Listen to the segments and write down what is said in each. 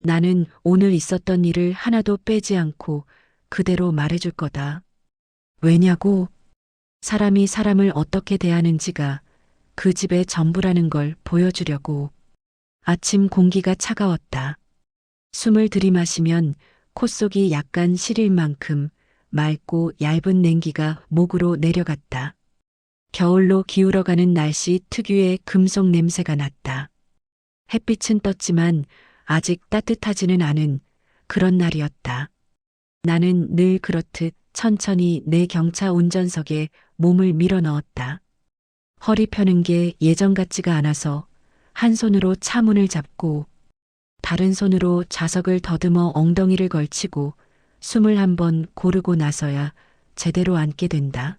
나는 오늘 있었던 일을 하나도 빼지 않고 그대로 말해줄 거다. 왜냐고? 사람이 사람을 어떻게 대하는지가 그 집의 전부라는 걸 보여주려고. 아침 공기가 차가웠다. 숨을 들이마시면 콧속이 약간 시릴 만큼 맑고 얇은 냉기가 목으로 내려갔다. 겨울로 기울어가는 날씨 특유의 금속 냄새가 났다. 햇빛은 떴지만 아직 따뜻하지는 않은 그런 날이었다. 나는 늘 그렇듯 천천히 내 경차 운전석에 몸을 밀어 넣었다. 허리 펴는 게 예전 같지가 않아서 한 손으로 차 문을 잡고 다른 손으로 좌석을 더듬어 엉덩이를 걸치고 숨을 한번 고르고 나서야 제대로 앉게 된다.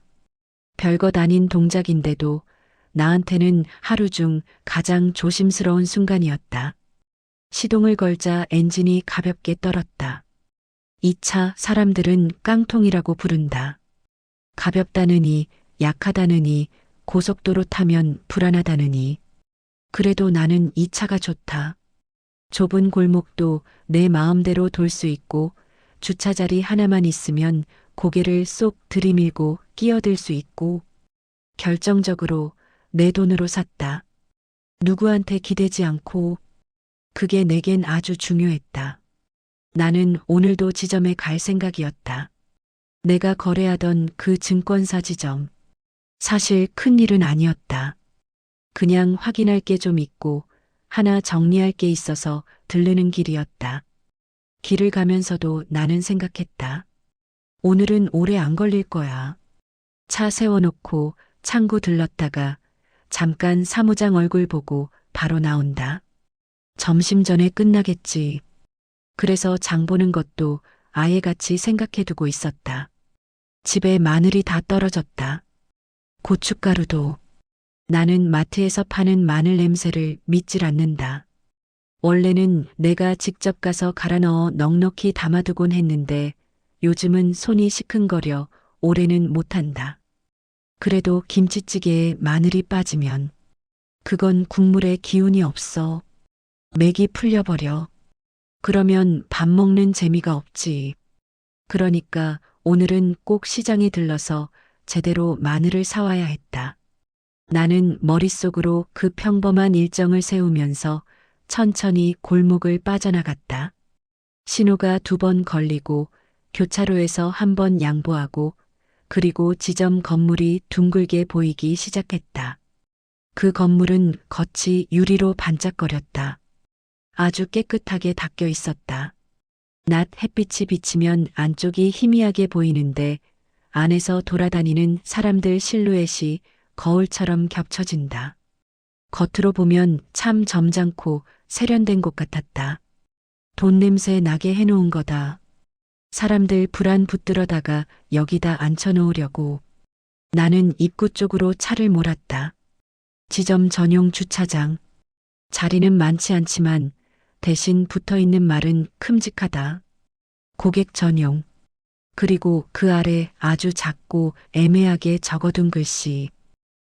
별것 아닌 동작인데도 나한테는 하루 중 가장 조심스러운 순간이었다. 시동을 걸자 엔진이 가볍게 떨었다. 이 차 사람들은 깡통이라고 부른다. 가볍다느니, 약하다느니, 고속도로 타면 불안하다느니. 그래도 나는 이 차가 좋다. 좁은 골목도 내 마음대로 돌 수 있고 주차 자리 하나만 있으면 고개를 쏙 들이밀고 끼어들 수 있고 결정적으로 내 돈으로 샀다. 누구한테 기대지 않고 그게 내겐 아주 중요했다. 나는 오늘도 지점에 갈 생각이었다. 내가 거래하던 그 증권사 지점. 사실 큰 일은 아니었다. 그냥 확인할 게 좀 있고 하나 정리할 게 있어서 들르는 길이었다. 길을 가면서도 나는 생각했다. 오늘은 오래 안 걸릴 거야. 차 세워놓고 창구 들렀다가 잠깐 사무장 얼굴 보고 바로 나온다. 점심 전에 끝나겠지. 그래서 장 보는 것도 아예 같이 생각해두고 있었다. 집에 마늘이 다 떨어졌다. 고춧가루도. 나는 마트에서 파는 마늘 냄새를 믿질 않는다. 원래는 내가 직접 가서 갈아 넣어 넉넉히 담아두곤 했는데 요즘은 손이 시큰거려 오래는 못한다. 그래도 김치찌개에 마늘이 빠지면 그건 국물에 기운이 없어. 맥이 풀려버려. 그러면 밥 먹는 재미가 없지. 그러니까 오늘은 꼭 시장에 들러서 제대로 마늘을 사와야 했다. 나는 머릿속으로 그 평범한 일정을 세우면서 천천히 골목을 빠져나갔다. 신호가 2번 걸리고 교차로에서 1번 양보하고 그리고 지점 건물이 둥글게 보이기 시작했다. 그 건물은 겉이 유리로 반짝거렸다. 아주 깨끗하게 닦여 있었다. 낮 햇빛이 비치면 안쪽이 희미하게 보이는데 안에서 돌아다니는 사람들 실루엣이 거울처럼 겹쳐진다. 겉으로 보면 참 점잖고 세련된 곳 같았다. 돈 냄새 나게 해놓은 거다. 사람들 불안 붙들어다가 여기다 앉혀놓으려고. 나는 입구 쪽으로 차를 몰았다. 지점 전용 주차장. 자리는 많지 않지만 대신 붙어있는 말은 큼직하다. 고객 전용. 그리고 그 아래 아주 작고 애매하게 적어둔 글씨.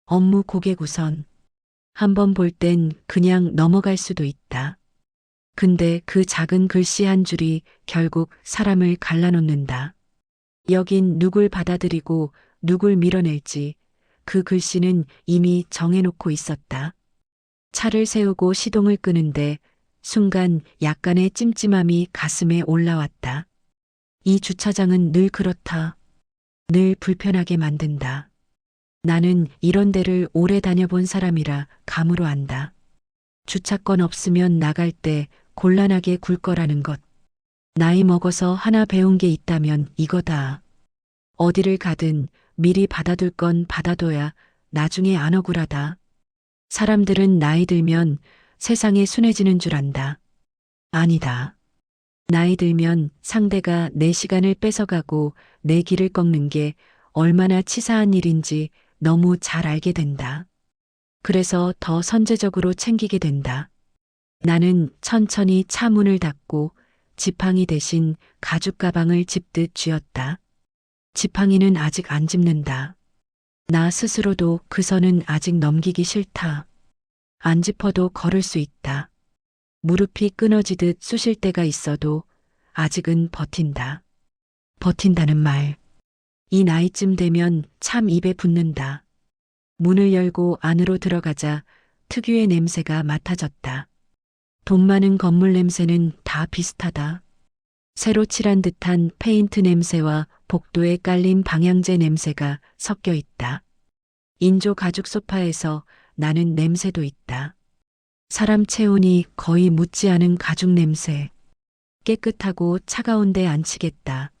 업무 고객 우선. 한번 볼 땐 그냥 넘어갈 수도 있다. 근데 그 작은 글씨 한 줄이 결국 사람을 갈라놓는다. 여긴 누굴 받아들이고 누굴 밀어낼지 그 글씨는 이미 정해놓고 있었다. 차를 세우고 시동을 끄는데 순간 약간의 찜찜함이 가슴에 올라왔다. 이 주차장은 늘 그렇다. 늘 불편하게 만든다. 나는 이런 데를 오래 다녀본 사람이라 감으로 안다. 주차권 없으면 나갈 때 곤란하게 굴 거라는 것. 나이 먹어서 하나 배운 게 있다면 이거다. 어디를 가든 미리 받아둘 건 받아둬야 나중에 안 억울하다. 사람들은 나이 들면 세상이 순해지는 줄 안다. 아니다. 나이 들면 상대가 내 시간을 뺏어가고 내 길을 꺾는 게 얼마나 치사한 일인지 너무 잘 알게 된다. 그래서 더 선제적으로 챙기게 된다. 나는 천천히 차 문을 닫고 지팡이 대신 가죽 가방을 짚듯 쥐었다. 지팡이는 아직 안 짚는다. 나 스스로도 그 선은 아직 넘기기 싫다. 안 짚어도 걸을 수 있다. 무릎이 끊어지듯 쑤실 때가 있어도 아직은 버틴다. 버틴다는 말. 이 나이쯤 되면 참 입에 붙는다. 문을 열고 안으로 들어가자 특유의 냄새가 맡아졌다. 돈 많은 건물 냄새는 다 비슷하다. 새로 칠한 듯한 페인트 냄새와 복도에 깔린 방향제 냄새가 섞여 있다. 인조 가죽 소파에서 나는 냄새도 있다. 사람 체온이 거의 묻지 않은 가죽 냄새. 깨끗하고 차가운데 앉히겠다.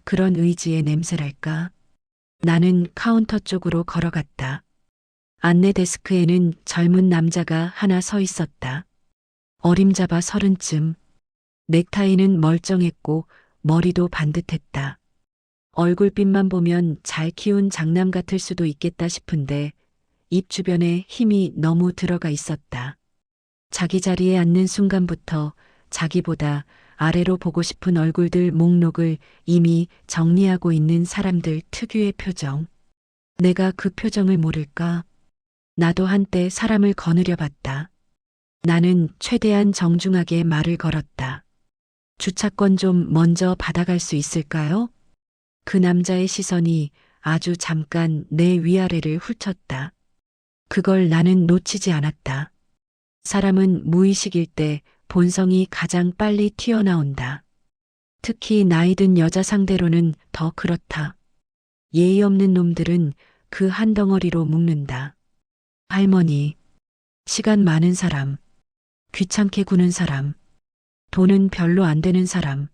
그런 의지의 냄새랄까? 나는 카운터 쪽으로 걸어갔다. 안내 데스크에는 젊은 남자가 하나 서 있었다. 어림잡아 30쯤. 넥타이는 멀쩡했고 머리도 반듯했다. 얼굴빛만 보면 잘 키운 장남 같을 수도 있겠다 싶은데 입 주변에 힘이 너무 들어가 있었다. 자기 자리에 앉는 순간부터 자기보다 아래로 보고 싶은 얼굴들 목록을 이미 정리하고 있는 사람들 특유의 표정. 내가 그 표정을 모를까? 나도 한때 사람을 거느려 봤다. 나는 최대한 정중하게 말을 걸었다. 주차권 좀 먼저 받아갈 수 있을까요? 그 남자의 시선이 아주 잠깐 내 위아래를 훑었다. 그걸 나는 놓치지 않았다. 사람은 무의식일 때 본성이 가장 빨리 튀어나온다. 특히 나이 든 여자 상대로는 더 그렇다. 예의 없는 놈들은 그 한 덩어리로 묶는다. 할머니, 시간 많은 사람, 귀찮게 구는 사람, 돈은 별로 안 되는 사람.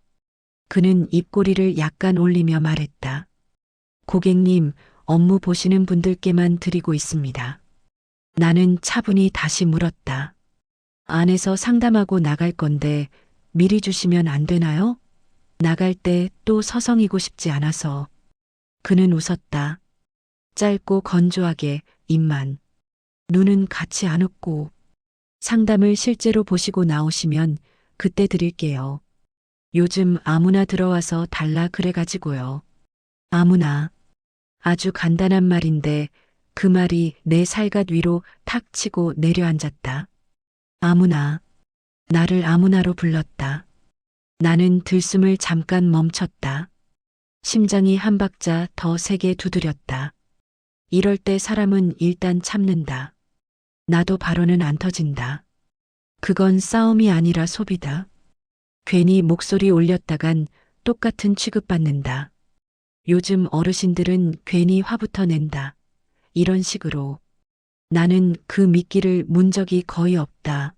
그는 입꼬리를 약간 올리며 말했다. 고객님, 업무 보시는 분들께만 드리고 있습니다. 나는 차분히 다시 물었다. 안에서 상담하고 나갈 건데 미리 주시면 안 되나요? 나갈 때 또 서성이고 싶지 않아서. 그는 웃었다. 짧고 건조하게 입만. 눈은 같이 안 웃고. 상담을 실제로 보시고 나오시면 그때 드릴게요. 요즘 아무나 들어와서 달라 그래가지고요. 아무나. 아주 간단한 말인데 그 말이 내 살갗 위로 탁 치고 내려앉았다. 아무나. 나를 아무나로 불렀다. 나는 들숨을 잠깐 멈췄다. 심장이 한 박자 더 세게 두드렸다. 이럴 때 사람은 일단 참는다. 나도 바로는 안 터진다. 그건 싸움이 아니라 소비다. 괜히 목소리 올렸다간 똑같은 취급받는다. 요즘 어르신들은 괜히 화부터 낸다. 이런 식으로. 나는 그 미끼를 문 적이 거의 없다.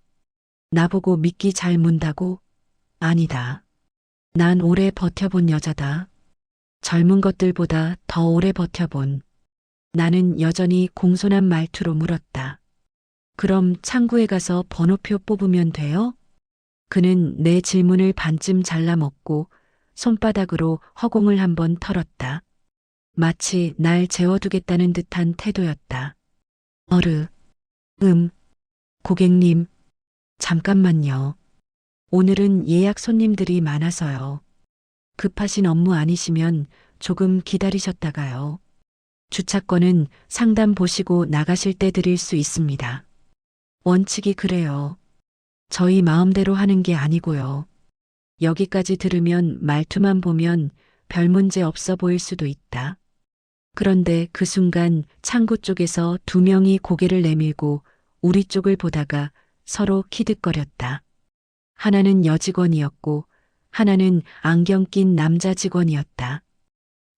나보고 미끼 잘 문다고? 아니다. 난 오래 버텨본 여자다. 젊은 것들보다 더 오래 버텨본. 나는 여전히 공손한 말투로 물었다. 그럼 창구에 가서 번호표 뽑으면 돼요? 그는 내 질문을 반쯤 잘라먹고 손바닥으로 허공을 한번 털었다. 마치 날 재워두겠다는 듯한 태도였다. 고객님, 잠깐만요. 오늘은 예약 손님들이 많아서요. 급하신 업무 아니시면 조금 기다리셨다가요. 주차권은 상담 보시고 나가실 때 드릴 수 있습니다. 원칙이 그래요. 저희 마음대로 하는 게 아니고요. 여기까지 들으면 말투만 보면 별 문제 없어 보일 수도 있다. 그런데 그 순간 창구 쪽에서 두 명이 고개를 내밀고 우리 쪽을 보다가 서로 키득거렸다. 하나는 여직원이었고 하나는 안경 낀 남자 직원이었다.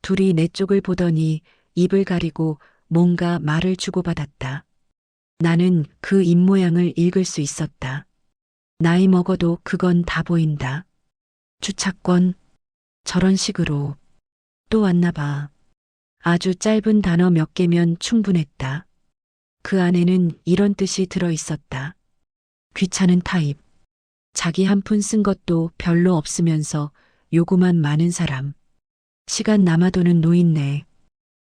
둘이 내 쪽을 보더니 입을 가리고 뭔가 말을 주고받았다. 나는 그 입모양을 읽을 수 있었다. 나이 먹어도 그건 다 보인다. 주차권. 저런 식으로. 또 왔나 봐. 아주 짧은 단어 몇 개면 충분했다. 그 안에는 이런 뜻이 들어 있었다. 귀찮은 타입. 자기 한 푼 쓴 것도 별로 없으면서 요구만 많은 사람. 시간 남아도는 노인네.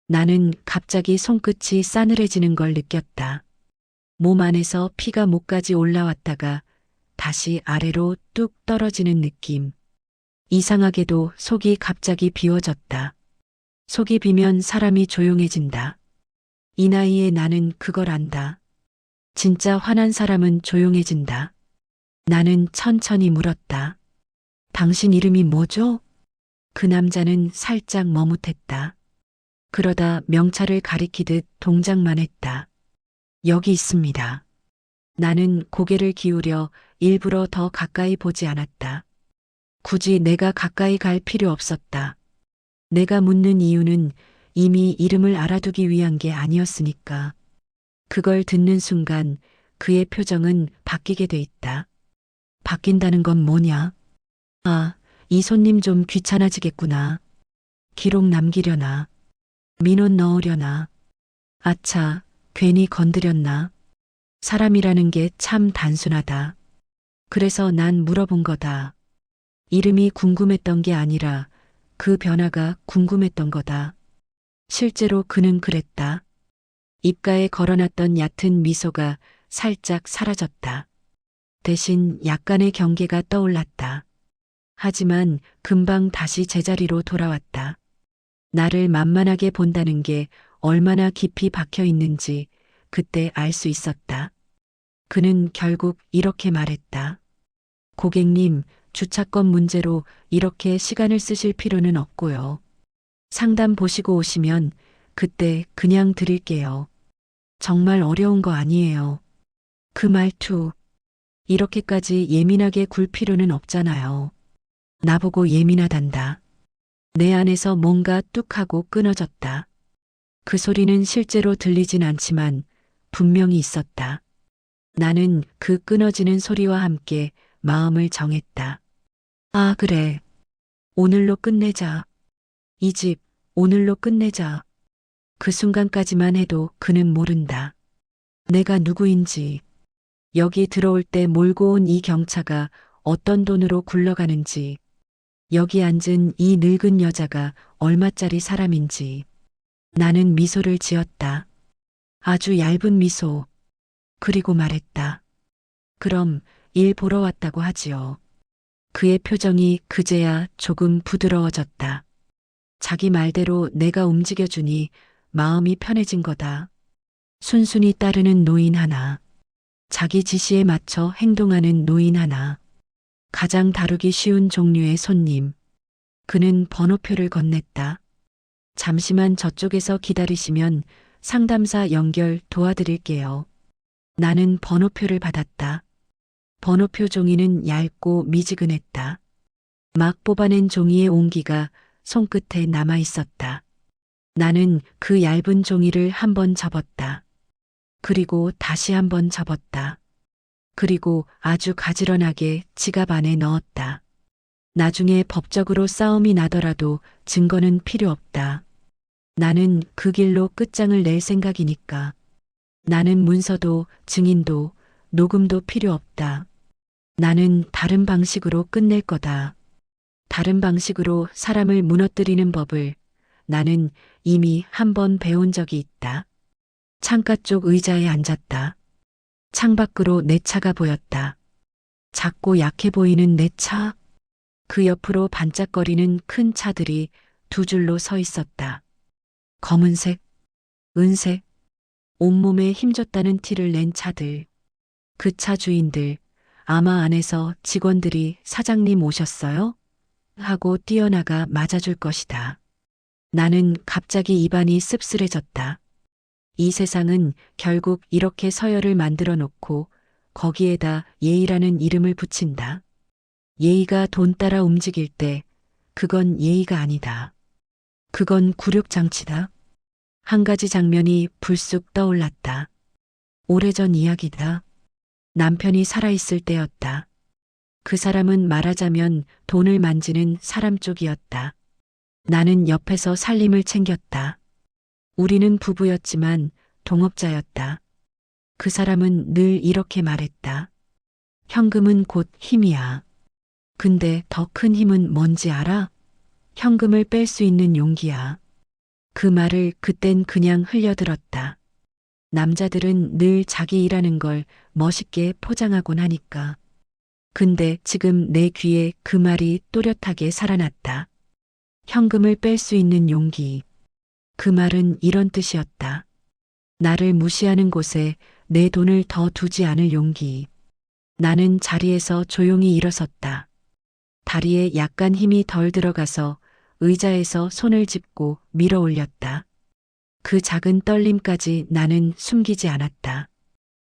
나는 갑자기 손끝이 싸늘해지는 걸 느꼈다. 몸 안에서 피가 목까지 올라왔다가 다시 아래로 뚝 떨어지는 느낌. 이상하게도 속이 갑자기 비워졌다. 속이 비면 사람이 조용해진다. 이 나이에 나는 그걸 안다. 진짜 화난 사람은 조용해진다. 나는 천천히 물었다. 당신 이름이 뭐죠? 그 남자는 살짝 머뭇했다. 그러다 명찰을 가리키듯 동작만 했다. 여기 있습니다. 나는 고개를 기울여 일부러 더 가까이 보지 않았다. 굳이 내가 가까이 갈 필요 없었다. 내가 묻는 이유는 이미 이름을 알아두기 위한 게 아니었으니까. 그걸 듣는 순간 그의 표정은 바뀌게 돼 있다. 바뀐다는 건 뭐냐? 아, 이 손님 좀 귀찮아지겠구나. 기록 남기려나? 민원 넣으려나? 아차, 괜히 건드렸나? 사람이라는 게 참 단순하다. 그래서 난 물어본 거다. 이름이 궁금했던 게 아니라 그 변화가 궁금했던 거다. 실제로 그는 그랬다. 입가에 걸어놨던 얕은 미소가 살짝 사라졌다. 대신 약간의 경계가 떠올랐다. 하지만 금방 다시 제자리로 돌아왔다. 나를 만만하게 본다는 게 얼마나 깊이 박혀 있는지 그때 알 수 있었다. 그는 결국 이렇게 말했다. 고객님, 주차권 문제로 이렇게 시간을 쓰실 필요는 없고요. 상담 보시고 오시면 그때 그냥 드릴게요. 정말 어려운 거 아니에요. 그 말투, 이렇게까지 예민하게 굴 필요는 없잖아요. 나보고 예민하단다. 내 안에서 뭔가 뚝 하고 끊어졌다. 그 소리는 실제로 들리진 않지만 분명히 있었다. 나는 그 끊어지는 소리와 함께 마음을 정했다. 아, 그래. 오늘로 끝내자. 이 집, 오늘로 끝내자. 그 순간까지만 해도 그는 모른다. 내가 누구인지, 여기 들어올 때 몰고 온 이 경차가 어떤 돈으로 굴러가는지, 여기 앉은 이 늙은 여자가 얼마짜리 사람인지. 나는 미소를 지었다. 아주 얇은 미소. 그리고 말했다. 그럼 일 보러 왔다고 하지요. 그의 표정이 그제야 조금 부드러워졌다. 자기 말대로 내가 움직여주니 마음이 편해진 거다. 순순히 따르는 노인 하나. 자기 지시에 맞춰 행동하는 노인 하나. 가장 다루기 쉬운 종류의 손님. 그는 번호표를 건넸다. 잠시만 저쪽에서 기다리시면 상담사 연결 도와드릴게요. 나는 번호표를 받았다. 번호표 종이는 얇고 미지근했다. 막 뽑아낸 종이의 온기가 손끝에 남아 있었다. 나는 그 얇은 종이를 한 번 접었다. 그리고 다시 한 번 접었다. 그리고 아주 가지런하게 지갑 안에 넣었다. 나중에 법적으로 싸움이 나더라도 증거는 필요 없다. 나는 그 길로 끝장을 낼 생각이니까. 나는 문서도 증인도 녹음도 필요 없다. 나는 다른 방식으로 끝낼 거다. 다른 방식으로 사람을 무너뜨리는 법을 나는 이미 한 번 배운 적이 있다. 창가 쪽 의자에 앉았다. 창밖으로 내 차가 보였다. 작고 약해 보이는 내 차. 그 옆으로 반짝거리는 큰 차들이 두 줄로 서 있었다. 검은색, 은색, 온몸에 힘줬다는 티를 낸 차들. 그 차 주인들, 아마 안에서 직원들이 사장님 오셨어요? 하고 뛰어나가 맞아줄 것이다. 나는 갑자기 입안이 씁쓸해졌다. 이 세상은 결국 이렇게 서열을 만들어 놓고 거기에다 예의라는 이름을 붙인다. 예의가 돈 따라 움직일 때 그건 예의가 아니다. 그건 굴욕장치다. 한 가지 장면이 불쑥 떠올랐다. 오래전 이야기다. 남편이 살아있을 때였다. 그 사람은 말하자면 돈을 만지는 사람 쪽이었다. 나는 옆에서 살림을 챙겼다. 우리는 부부였지만 동업자였다. 그 사람은 늘 이렇게 말했다. 현금은 곧 힘이야. 근데 더 큰 힘은 뭔지 알아? 현금을 뺄 수 있는 용기야. 그 말을 그땐 그냥 흘려들었다. 남자들은 늘 자기 일하는 걸 멋있게 포장하곤 하니까. 근데 지금 내 귀에 그 말이 또렷하게 살아났다. 현금을 뺄 수 있는 용기. 그 말은 이런 뜻이었다. 나를 무시하는 곳에 내 돈을 더 두지 않을 용기. 나는 자리에서 조용히 일어섰다. 다리에 약간 힘이 덜 들어가서 의자에서 손을 짚고 밀어 올렸다. 그 작은 떨림까지 나는 숨기지 않았다.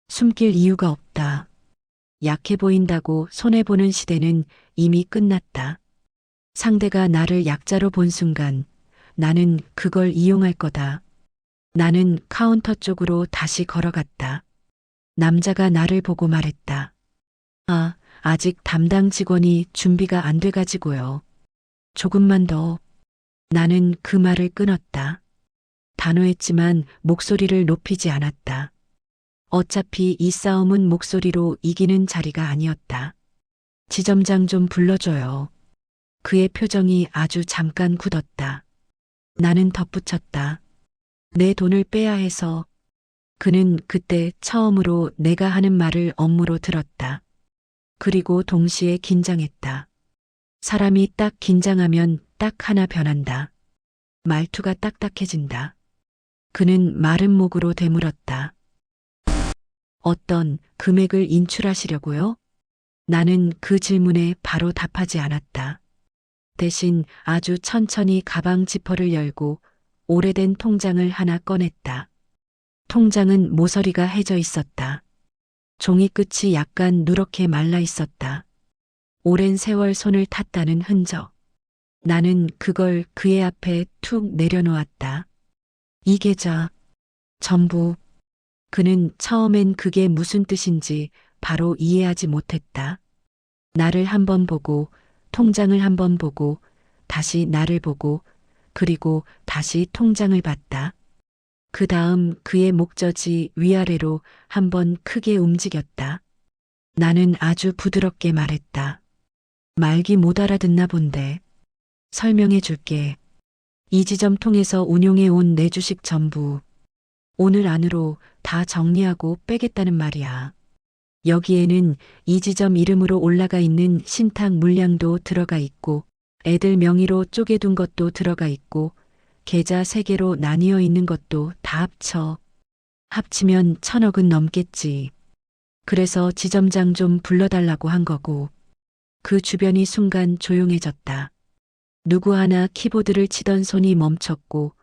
숨길 이유가 없다. 약해 보인다고 손해보는 시대는 이미 끝났다. 상대가 나를 약자로 본 순간 나는 그걸 이용할 거다. 나는 카운터 쪽으로 다시 걸어갔다. 남자가 나를 보고 말했다. 아, 아직 담당 직원이 준비가 안 돼가지고요. 조금만 더. 나는 그 말을 끊었다. 단호했지만 목소리를 높이지 않았다. 어차피 이 싸움은 목소리로 이기는 자리가 아니었다. 지점장 좀 불러줘요. 그의 표정이 아주 잠깐 굳었다. 나는 덧붙였다. 내 돈을 빼야 해서. 그는 그때 처음으로 내가 하는 말을 업무로 들었다. 그리고 동시에 긴장했다. 사람이 딱 긴장하면 딱 하나 변한다. 말투가 딱딱해진다. 그는 마른 목으로 되물었다. 어떤 금액을 인출하시려고요? 나는 그 질문에 바로 답하지 않았다. 대신 아주 천천히 가방 지퍼를 열고 오래된 통장을 하나 꺼냈다. 통장은 모서리가 해져 있었다. 종이 끝이 약간 누렇게 말라 있었다. 오랜 세월 손을 탔다는 흔적. 나는 그걸 그의 앞에 툭 내려놓았다. 이 계좌, 전부. 그는 처음엔 그게 무슨 뜻인지 바로 이해하지 못했다. 나를 한 번 보고, 통장을 한 번 보고, 다시 나를 보고, 그리고 다시 통장을 봤다. 그 다음 그의 목젖이 위아래로 한 번 크게 움직였다. 나는 아주 부드럽게 말했다. 말기 못 알아듣나 본데. 설명해 줄게. 이 지점 통해서 운용해 온 내 주식 전부 오늘 안으로 다 정리하고 빼겠다는 말이야. 여기에는 이 지점 이름으로 올라가 있는 신탁 물량도 들어가 있고 애들 명의로 쪼개둔 것도 들어가 있고 계좌 3개로 나뉘어 있는 것도 다 합치면 1,000억은 넘겠지. 그래서 지점장 좀 불러달라고 한 거고. 그 주변이 순간 조용해졌다. 누구 하나 키보드를 치던 손이 멈췄고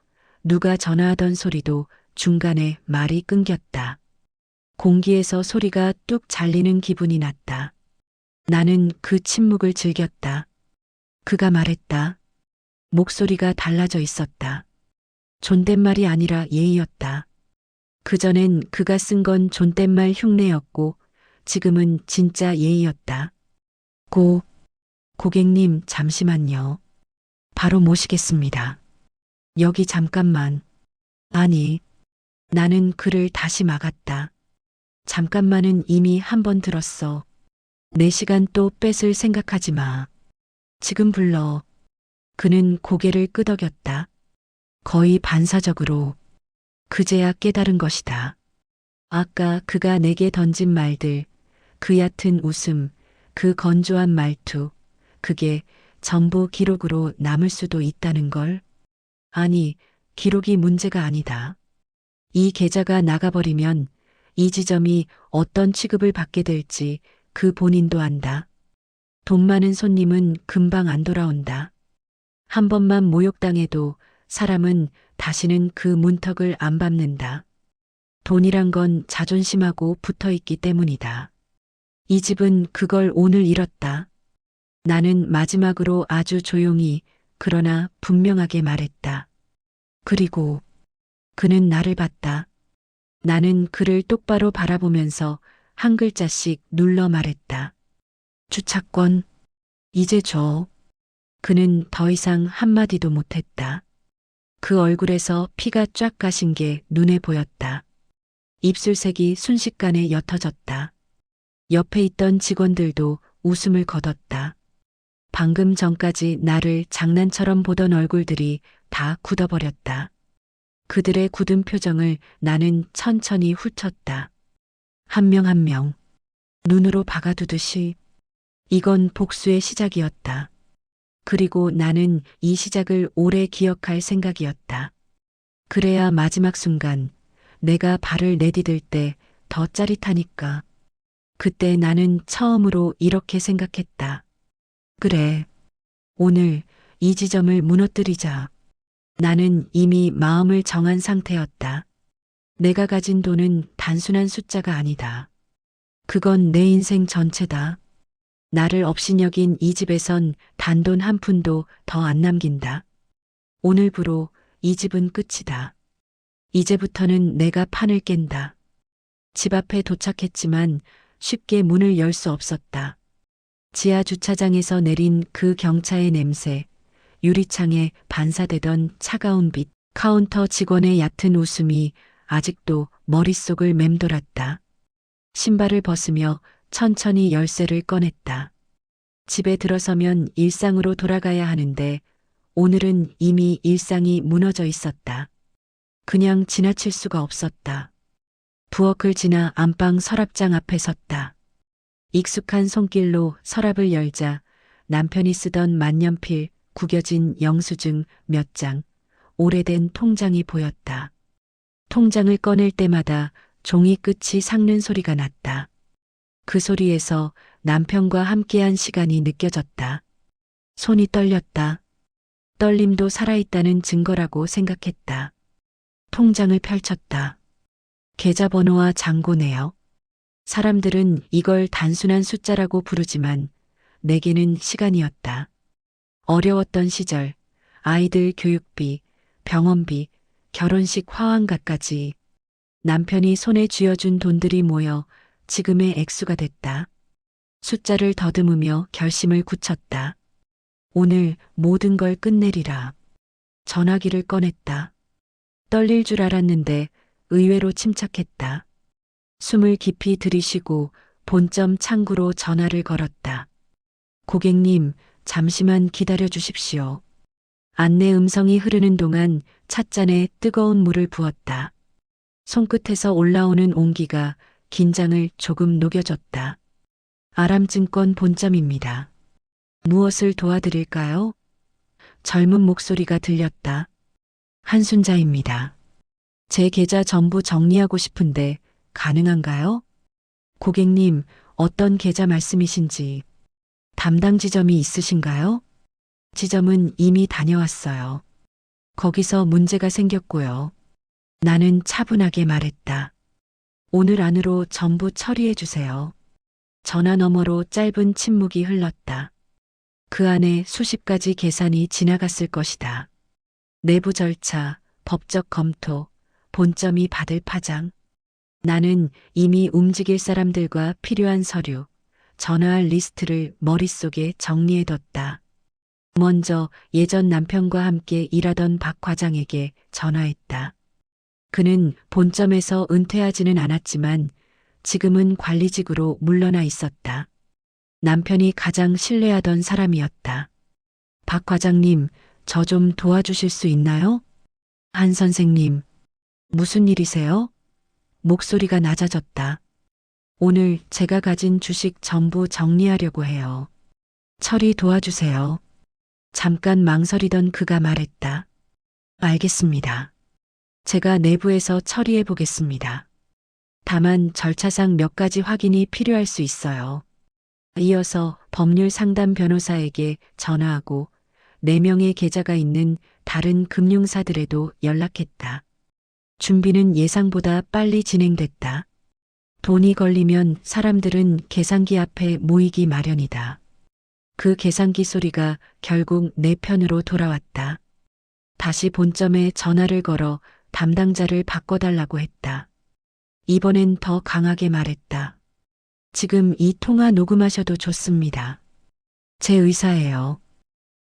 누가 전화하던 소리도 중간에 말이 끊겼다. 공기에서 소리가 뚝 잘리는 기분이 났다. 나는 그 침묵을 즐겼다. 그가 말했다. 목소리가 달라져 있었다. 존댓말이 아니라 예의였다. 그전엔 그가 쓴 건 존댓말 흉내였고 지금은 진짜 예의였다. 고객님 잠시만요. 바로 모시겠습니다. 여기 잠깐만. 아니, 나는 그를 다시 막았다. 잠깐만은 이미 한 번 들었어. 내 시간 또 뺏을 생각하지 마. 지금 불러. 그는 고개를 끄덕였다. 거의 반사적으로. 그제야 깨달은 것이다. 아까 그가 내게 던진 말들, 그 얕은 웃음, 그 건조한 말투, 그게 전부 기록으로 남을 수도 있다는 걸. 아니, 기록이 문제가 아니다. 이 계좌가 나가버리면 이 지점이 어떤 취급을 받게 될지 그 본인도 안다. 돈 많은 손님은 금방 안 돌아온다. 한 번만 모욕당해도 사람은 다시는 그 문턱을 안 밟는다. 돈이란 건 자존심하고 붙어 있기 때문이다. 이 집은 그걸 오늘 잃었다. 나는 마지막으로 아주 조용히 그러나 분명하게 말했다. 그리고 그는 나를 봤다. 나는 그를 똑바로 바라보면서 한 글자씩 눌러 말했다. 주차권, 이제 줘. 그는 더 이상 한마디도 못했다. 그 얼굴에서 피가 쫙 가신 게 눈에 보였다. 입술색이 순식간에 옅어졌다. 옆에 있던 직원들도 웃음을 거뒀다. 방금 전까지 나를 장난처럼 보던 얼굴들이 다 굳어버렸다. 그들의 굳은 표정을 나는 천천히 훑었다. 한 명 한 명. 눈으로 박아두듯이. 이건 복수의 시작이었다. 그리고 나는 이 시작을 오래 기억할 생각이었다. 그래야 마지막 순간 내가 발을 내디딜 때 더 짜릿하니까. 그때 나는 처음으로 이렇게 생각했다. 그래, 오늘 이 지점을 무너뜨리자. 나는 이미 마음을 정한 상태였다. 내가 가진 돈은 단순한 숫자가 아니다. 그건 내 인생 전체다. 나를 업신여긴 이 집에선 단돈 한 푼도 더 안 남긴다. 오늘부로 이 집은 끝이다. 이제부터는 내가 판을 깬다. 집 앞에 도착했지만 쉽게 문을 열 수 없었다. 지하 주차장에서 내린 그 경차의 냄새, 유리창에 반사되던 차가운 빛, 카운터 직원의 얕은 웃음이 아직도 머릿속을 맴돌았다. 신발을 벗으며 천천히 열쇠를 꺼냈다. 집에 들어서면 일상으로 돌아가야 하는데 오늘은 이미 일상이 무너져 있었다. 그냥 지나칠 수가 없었다. 부엌을 지나 안방 서랍장 앞에 섰다. 익숙한 손길로 서랍을 열자 남편이 쓰던 만년필, 구겨진 영수증 몇 장, 오래된 통장이 보였다. 통장을 꺼낼 때마다 종이 끝이 삭는 소리가 났다. 그 소리에서 남편과 함께한 시간이 느껴졌다. 손이 떨렸다. 떨림도 살아있다는 증거라고 생각했다. 통장을 펼쳤다. 계좌번호와 잔고 내역. 사람들은 이걸 단순한 숫자라고 부르지만 내게는 시간이었다. 어려웠던 시절, 아이들 교육비, 병원비, 결혼식 화환가까지 남편이 손에 쥐어준 돈들이 모여 지금의 액수가 됐다. 숫자를 더듬으며 결심을 굳혔다. 오늘 모든 걸 끝내리라. 전화기를 꺼냈다. 떨릴 줄 알았는데 의외로 침착했다. 숨을 깊이 들이쉬고 본점 창구로 전화를 걸었다. 고객님, 잠시만 기다려 주십시오. 안내 음성이 흐르는 동안 찻잔에 뜨거운 물을 부었다. 손끝에서 올라오는 온기가 긴장을 조금 녹여줬다. 아람증권 본점입니다. 무엇을 도와드릴까요? 젊은 목소리가 들렸다. 한순자입니다. 제 계좌 전부 정리하고 싶은데 가능한가요? 고객님, 어떤 계좌 말씀이신지 담당 지점이 있으신가요? 지점은 이미 다녀왔어요. 거기서 문제가 생겼고요. 나는 차분하게 말했다. 오늘 안으로 전부 처리해 주세요. 전화 너머로 짧은 침묵이 흘렀다. 그 안에 수십 가지 계산이 지나갔을 것이다. 내부 절차, 법적 검토, 본점이 받을 파장. 나는 이미 움직일 사람들과 필요한 서류, 전화할 리스트를 머릿속에 정리해뒀다. 먼저 예전 남편과 함께 일하던 박 과장에게 전화했다. 그는 본점에서 은퇴하지는 않았지만 지금은 관리직으로 물러나 있었다. 남편이 가장 신뢰하던 사람이었다. 박 과장님, 저 좀 도와주실 수 있나요? 한 선생님, 무슨 일이세요? 목소리가 낮아졌다. 오늘 제가 가진 주식 전부 정리하려고 해요. 처리 도와주세요. 잠깐 망설이던 그가 말했다. 알겠습니다. 제가 내부에서 처리해 보겠습니다. 다만 절차상 몇 가지 확인이 필요할 수 있어요. 이어서 법률 상담 변호사에게 전화하고 4명의 계좌가 있는 다른 금융사들에도 연락했다. 준비는 예상보다 빨리 진행됐다. 돈이 걸리면 사람들은 계산기 앞에 모이기 마련이다. 그 계산기 소리가 결국 내 편으로 돌아왔다. 다시 본점에 전화를 걸어 담당자를 바꿔달라고 했다. 이번엔 더 강하게 말했다. 지금 이 통화 녹음하셔도 좋습니다. 제 의사예요.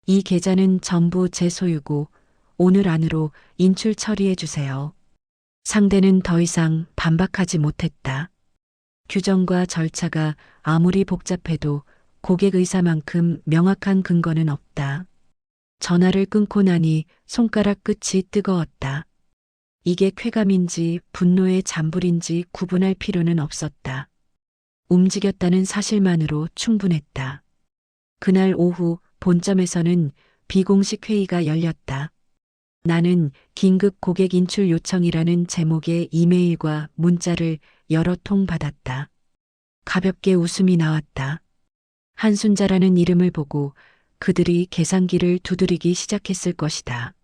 이 계좌는 전부 제 소유고 오늘 안으로 인출 처리해 주세요. 상대는 더 이상 반박하지 못했다. 규정과 절차가 아무리 복잡해도 고객 의사만큼 명확한 근거는 없다. 전화를 끊고 나니 손가락 끝이 뜨거웠다. 이게 쾌감인지 분노의 잔불인지 구분할 필요는 없었다. 움직였다는 사실만으로 충분했다. 그날 오후 본점에서는 비공식 회의가 열렸다. 나는 긴급 고객 인출 요청이라는 제목의 이메일과 문자를 여러 통 받았다. 가볍게 웃음이 나왔다. 한순자라는 이름을 보고 그들이 계산기를 두드리기 시작했을 것이다.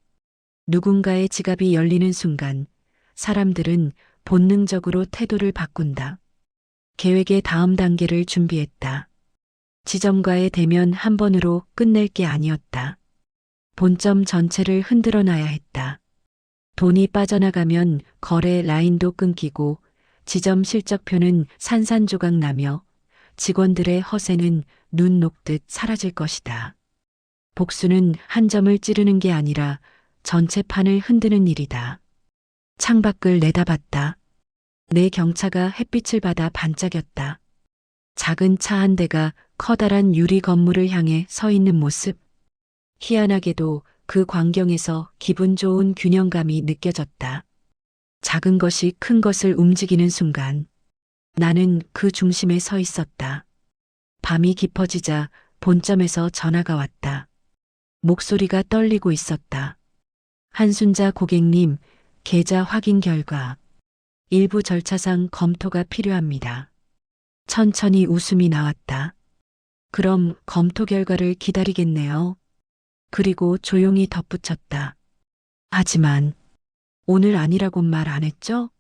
누군가의 지갑이 열리는 순간 사람들은 본능적으로 태도를 바꾼다. 계획의 다음 단계를 준비했다. 지점과의 대면 한 번으로 끝낼 게 아니었다. 본점 전체를 흔들어 놔야 했다. 돈이 빠져나가면 거래 라인도 끊기고 지점 실적표는 산산조각 나며 직원들의 허세는 눈 녹듯 사라질 것이다. 복수는 한 점을 찌르는 게 아니라 전체 판을 흔드는 일이다. 창밖을 내다봤다. 내 경차가 햇빛을 받아 반짝였다. 작은 차 한 대가 커다란 유리 건물을 향해 서 있는 모습. 희한하게도 그 광경에서 기분 좋은 균형감이 느껴졌다. 작은 것이 큰 것을 움직이는 순간 나는 그 중심에 서 있었다. 밤이 깊어지자 본점에서 전화가 왔다. 목소리가 떨리고 있었다. 한순자 고객님, 계좌 확인 결과. 일부 절차상 검토가 필요합니다. 천천히 웃음이 나왔다. 그럼 검토 결과를 기다리겠네요. 그리고 조용히 덧붙였다. 하지만 오늘 아니라고 말 안 했죠?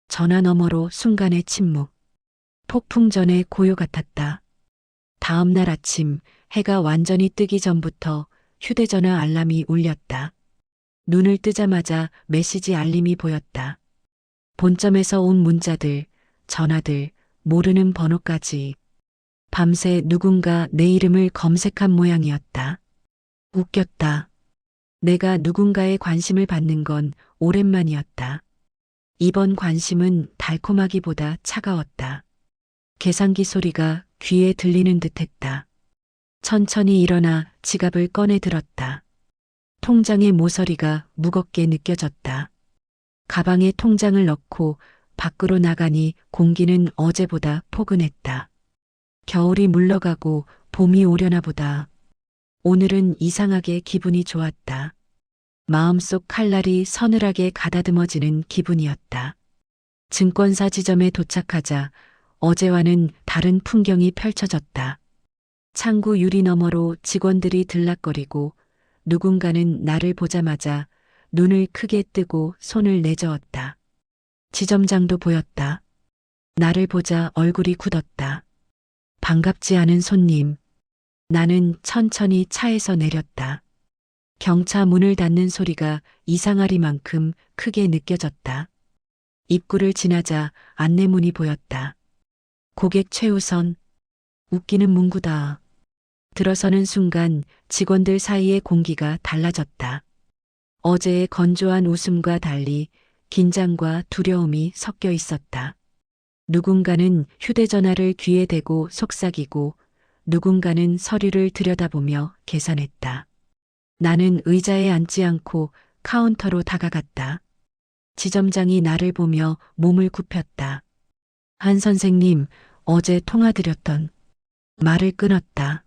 전화 너머로 순간의 침묵. 폭풍 전의 고요 같았다. 다음 날 아침 해가 완전히 뜨기 전부터 휴대전화 알람이 울렸다. 눈을 뜨자마자 메시지 알림이 보였다. 본점에서 온 문자들, 전화들, 모르는 번호까지. 밤새 누군가 내 이름을 검색한 모양이었다. 웃겼다. 내가 누군가의 관심을 받는 건 오랜만이었다. 이번 관심은 달콤하기보다 차가웠다. 계산기 소리가 귀에 들리는 듯했다. 천천히 일어나 지갑을 꺼내 들었다. 통장의 모서리가 무겁게 느껴졌다. 가방에 통장을 넣고 밖으로 나가니 공기는 어제보다 포근했다. 겨울이 물러가고 봄이 오려나 보다. 오늘은 이상하게 기분이 좋았다. 마음속 칼날이 서늘하게 가다듬어지는 기분이었다. 증권사 지점에 도착하자 어제와는 다른 풍경이 펼쳐졌다. 창구 유리 너머로 직원들이 들락거리고 누군가는 나를 보자마자 눈을 크게 뜨고 손을 내저었다. 지점장도 보였다. 나를 보자 얼굴이 굳었다. 반갑지 않은 손님. 나는 천천히 차에서 내렸다. 경차 문을 닫는 소리가 이상하리만큼 크게 느껴졌다. 입구를 지나자 안내문이 보였다. 고객 최우선. 웃기는 문구다. 들어서는 순간 직원들 사이의 공기가 달라졌다. 어제의 건조한 웃음과 달리 긴장과 두려움이 섞여 있었다. 누군가는 휴대전화를 귀에 대고 속삭이고 누군가는 서류를 들여다보며 계산했다. 나는 의자에 앉지 않고 카운터로 다가갔다. 지점장이 나를 보며 몸을 굽혔다. 한 선생님, 어제 통화드렸던. 말을 끊었다.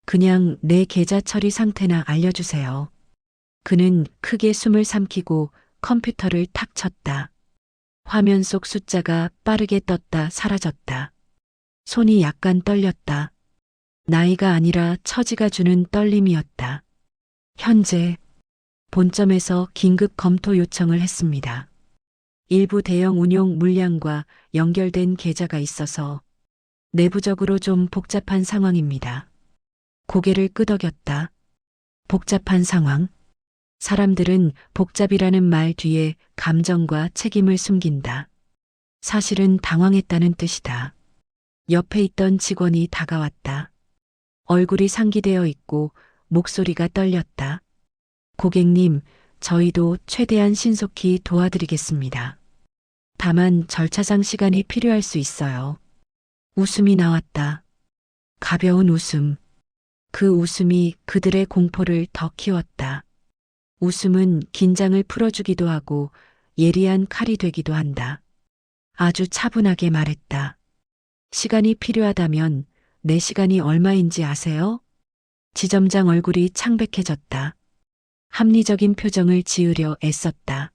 그냥 내 계좌 처리 상태나 알려주세요. 그는 크게 숨을 삼키고 컴퓨터를 탁 쳤다. 화면 속 숫자가 빠르게 떴다 사라졌다. 손이 약간 떨렸다. 나이가 아니라 처지가 주는 떨림이었다. 현재 본점에서 긴급 검토 요청을 했습니다. 일부 대형 운용 물량과 연결된 계좌가 있어서 내부적으로 좀 복잡한 상황입니다. 고개를 끄덕였다. 복잡한 상황. 사람들은 복잡이라는 말 뒤에 감정과 책임을 숨긴다. 사실은 당황했다는 뜻이다. 옆에 있던 직원이 다가왔다. 얼굴이 상기되어 있고 목소리가 떨렸다. 고객님, 저희도 최대한 신속히 도와드리겠습니다. 다만 절차상 시간이 필요할 수 있어요. 웃음이 나왔다. 가벼운 웃음. 그 웃음이 그들의 공포를 더 키웠다. 웃음은 긴장을 풀어주기도 하고 예리한 칼이 되기도 한다. 아주 차분하게 말했다. 시간이 필요하다면 내 시간이 얼마인지 아세요? 지점장 얼굴이 창백해졌다. 합리적인 표정을 지으려 애썼다.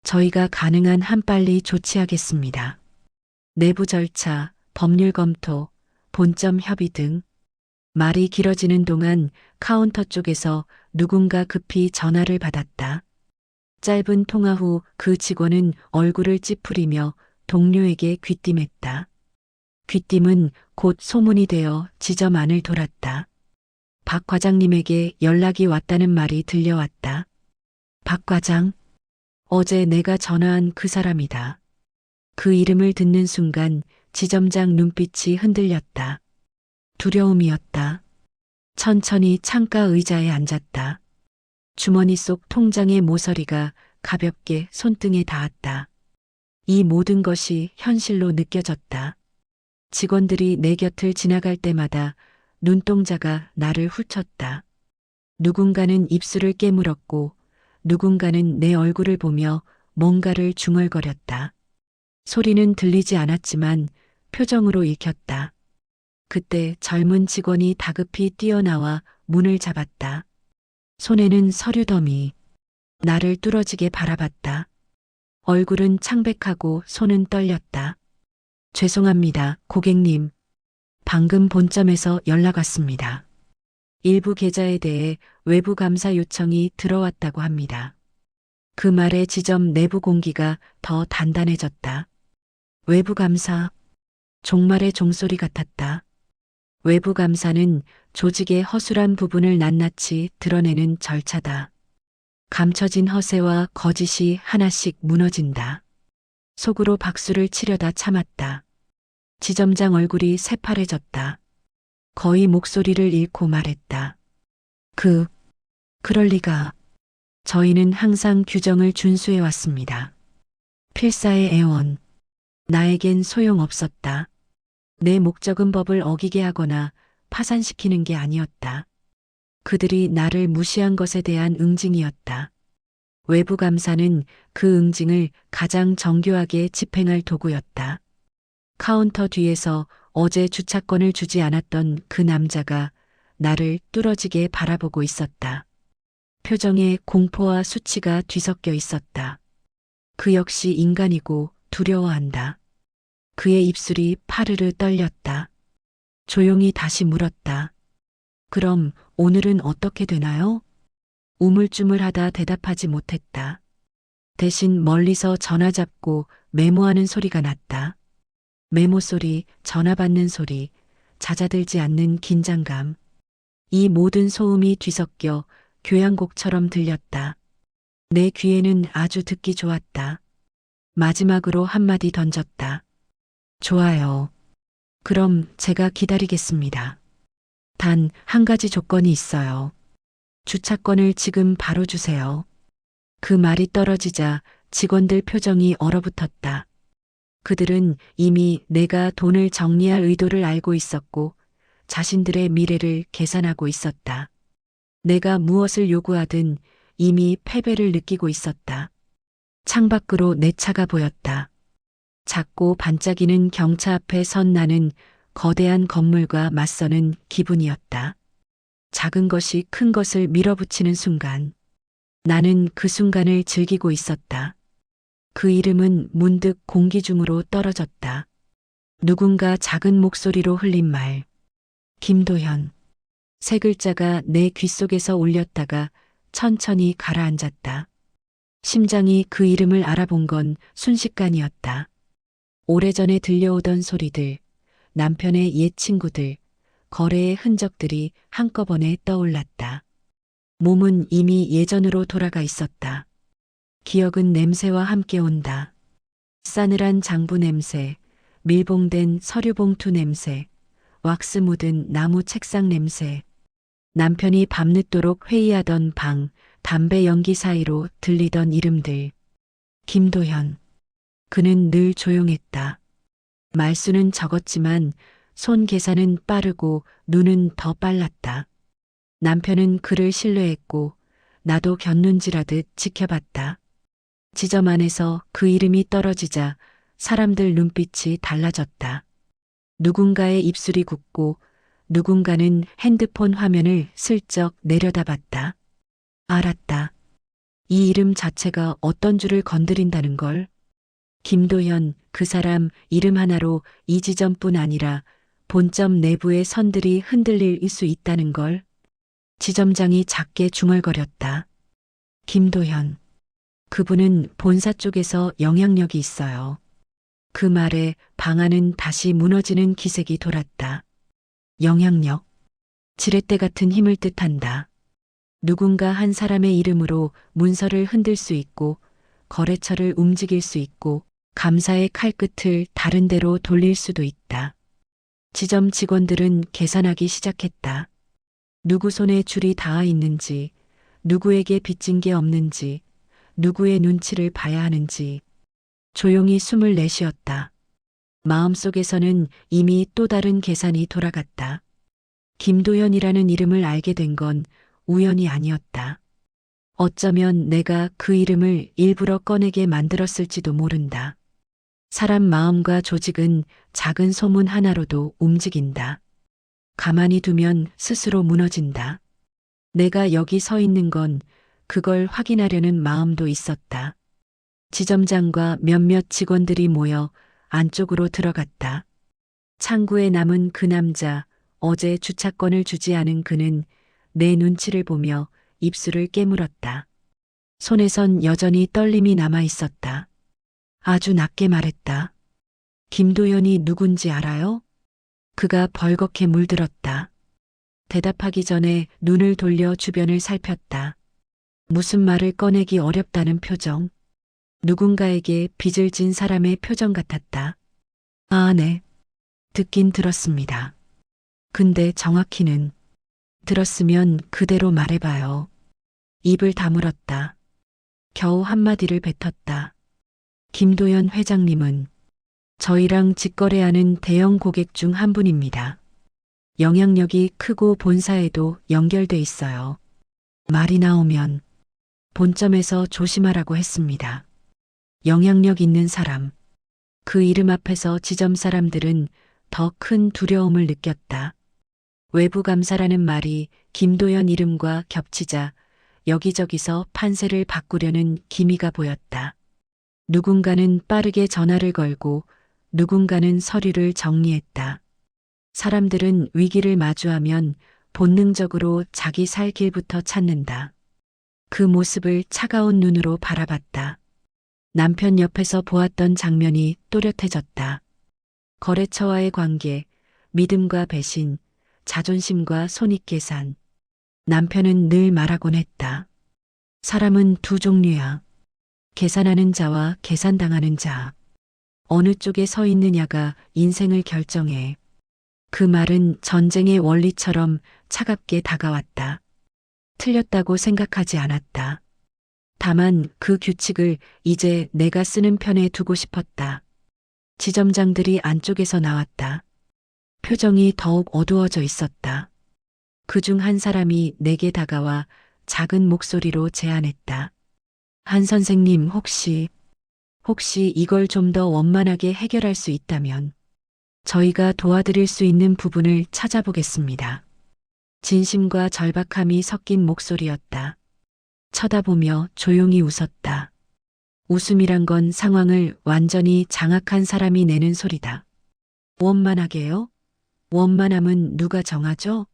저희가 가능한 한 빨리 조치하겠습니다. 내부 절차, 법률 검토, 본점 협의 등. 말이 길어지는 동안 카운터 쪽에서 누군가 급히 전화를 받았다. 짧은 통화 후 그 직원은 얼굴을 찌푸리며 동료에게 귀띔했다. 귀띔은 곧 소문이 되어 지점 안을 돌았다. 박 과장님에게 연락이 왔다는 말이 들려왔다. 박 과장, 어제 내가 전화한 그 사람이다. 그 이름을 듣는 순간 지점장 눈빛이 흔들렸다. 두려움이었다. 천천히 창가 의자에 앉았다. 주머니 속 통장의 모서리가 가볍게 손등에 닿았다. 이 모든 것이 현실로 느껴졌다. 직원들이 내 곁을 지나갈 때마다 눈동자가 나를 훑쳤다. 누군가는 입술을 깨물었고 누군가는 내 얼굴을 보며 뭔가를 중얼거렸다. 소리는 들리지 않았지만 표정으로 읽혔다. 그때 젊은 직원이 다급히 뛰어나와 문을 잡았다. 손에는 서류 더미. 나를 뚫어지게 바라봤다. 얼굴은 창백하고 손은 떨렸다. 죄송합니다, 고객님. 방금 본점에서 연락 왔습니다. 일부 계좌에 대해 외부 감사 요청이 들어왔다고 합니다. 그 말에 지점 내부 공기가 더 단단해졌다. 외부 감사. 종말의 종소리 같았다. 외부 감사는 조직의 허술한 부분을 낱낱이 드러내는 절차다. 감춰진 허세와 거짓이 하나씩 무너진다. 속으로 박수를 치려다 참았다. 지점장 얼굴이 새파래졌다. 거의 목소리를 잃고 말했다. 그럴 리가. 저희는 항상 규정을 준수해 왔습니다. 필사의 애원. 나에겐 소용없었다. 내 목적은 법을 어기게 하거나 파산시키는 게 아니었다. 그들이 나를 무시한 것에 대한 응징이었다. 외부 감사는 그 응징을 가장 정교하게 집행할 도구였다. 카운터 뒤에서 어제 주차권을 주지 않았던 그 남자가 나를 뚫어지게 바라보고 있었다. 표정에 공포와 수치가 뒤섞여 있었다. 그 역시 인간이고 두려워한다. 그의 입술이 파르르 떨렸다. 조용히 다시 물었다. 그럼 오늘은 어떻게 되나요? 우물쭈물하다 대답하지 못했다. 대신 멀리서 전화 잡고 메모하는 소리가 났다. 메모 소리, 전화 받는 소리, 잦아들지 않는 긴장감. 이 모든 소음이 뒤섞여 교향곡처럼 들렸다. 내 귀에는 아주 듣기 좋았다. 마지막으로 한마디 던졌다. 좋아요. 그럼 제가 기다리겠습니다. 단 한 가지 조건이 있어요. 주차권을 지금 바로 주세요. 그 말이 떨어지자 직원들 표정이 얼어붙었다. 그들은 이미 내가 돈을 정리할 의도를 알고 있었고 자신들의 미래를 계산하고 있었다. 내가 무엇을 요구하든 이미 패배를 느끼고 있었다. 창밖으로 내 차가 보였다. 작고 반짝이는 경차 앞에 선 나는 거대한 건물과 맞서는 기분이었다. 작은 것이 큰 것을 밀어붙이는 순간, 나는 그 순간을 즐기고 있었다. 그 이름은 문득 공기 중으로 떨어졌다. 누군가 작은 목소리로 흘린 말. 김도현. 세 글자가 내 귓속에서 울렸다가 천천히 가라앉았다. 심장이 그 이름을 알아본 건 순식간이었다. 오래전에 들려오던 소리들, 남편의 옛 친구들, 거래의 흔적들이 한꺼번에 떠올랐다. 몸은 이미 예전으로 돌아가 있었다. 기억은 냄새와 함께 온다. 싸늘한 장부 냄새, 밀봉된 서류 봉투 냄새, 왁스 묻은 나무 책상 냄새. 남편이 밤늦도록 회의하던 방, 담배 연기 사이로 들리던 이름들. 김도현. 그는 늘 조용했다. 말수는 적었지만 손 계산은 빠르고 눈은 더 빨랐다. 남편은 그를 신뢰했고 나도 곁눈질하듯 지켜봤다. 지점 안에서 그 이름이 떨어지자 사람들 눈빛이 달라졌다. 누군가의 입술이 굳고 누군가는 핸드폰 화면을 슬쩍 내려다봤다. 알았다. 이 이름 자체가 어떤 줄을 건드린다는 걸. 김도현, 그 사람 이름 하나로 이 지점뿐 아니라 본점 내부의 선들이 흔들릴 수 있다는 걸. 지점장이 작게 중얼거렸다. 김도현. 그분은 본사 쪽에서 영향력이 있어요. 그 말에 방 안은 다시 무너지는 기색이 돌았다. 영향력. 지렛대 같은 힘을 뜻한다. 누군가 한 사람의 이름으로 문서를 흔들 수 있고 거래처를 움직일 수 있고 감사의 칼끝을 다른 데로 돌릴 수도 있다. 지점 직원들은 계산하기 시작했다. 누구 손에 줄이 닿아 있는지, 누구에게 빚진 게 없는지, 누구의 눈치를 봐야 하는지. 조용히 숨을 내쉬었다. 마음속에서는 이미 또 다른 계산이 돌아갔다. 김도현이라는 이름을 알게 된 건 우연이 아니었다. 어쩌면 내가 그 이름을 일부러 꺼내게 만들었을지도 모른다. 사람 마음과 조직은 작은 소문 하나로도 움직인다. 가만히 두면 스스로 무너진다. 내가 여기 서 있는 건 그걸 확인하려는 마음도 있었다. 지점장과 몇몇 직원들이 모여 안쪽으로 들어갔다. 창구에 남은 그 남자, 어제 주차권을 주지 않은 그는 내 눈치를 보며 입술을 깨물었다. 손에선 여전히 떨림이 남아 있었다. 아주 낮게 말했다. 김도현이 누군지 알아요? 그가 벌겋게 물들었다. 대답하기 전에 눈을 돌려 주변을 살폈다. 무슨 말을 꺼내기 어렵다는 표정. 누군가에게 빚을 진 사람의 표정 같았다. 아, 네. 듣긴 들었습니다. 근데 정확히는 들었으면 그대로 말해봐요. 입을 다물었다. 겨우 한마디를 뱉었다. 김도현 회장님은 저희랑 직거래하는 대형 고객 중 한 분입니다. 영향력이 크고 본사에도 연결돼 있어요. 말이 나오면 본점에서 조심하라고 했습니다. 영향력 있는 사람. 그 이름 앞에서 지점 사람들은 더 큰 두려움을 느꼈다. 외부 감사라는 말이 김도현 이름과 겹치자 여기저기서 판세를 바꾸려는 기미가 보였다. 누군가는 빠르게 전화를 걸고 누군가는 서류를 정리했다. 사람들은 위기를 마주하면 본능적으로 자기 살 길부터 찾는다. 그 모습을 차가운 눈으로 바라봤다. 남편 옆에서 보았던 장면이 또렷해졌다. 거래처와의 관계, 믿음과 배신, 자존심과 손익계산. 남편은 늘 말하곤 했다. 사람은 두 종류야. 계산하는 자와 계산당하는 자. 어느 쪽에 서 있느냐가 인생을 결정해. 그 말은 전쟁의 원리처럼 차갑게 다가왔다. 틀렸다고 생각하지 않았다. 다만 그 규칙을 이제 내가 쓰는 편에 두고 싶었다. 지점장들이 안쪽에서 나왔다. 표정이 더욱 어두워져 있었다. 그중 한 사람이 내게 다가와 작은 목소리로 제안했다. 한 선생님 혹시 이걸 좀 더 원만하게 해결할 수 있다면 저희가 도와드릴 수 있는 부분을 찾아보겠습니다. 진심과 절박함이 섞인 목소리였다. 쳐다보며 조용히 웃었다. 웃음이란 건 상황을 완전히 장악한 사람이 내는 소리다. 원만하게요? 원만함은 누가 정하죠?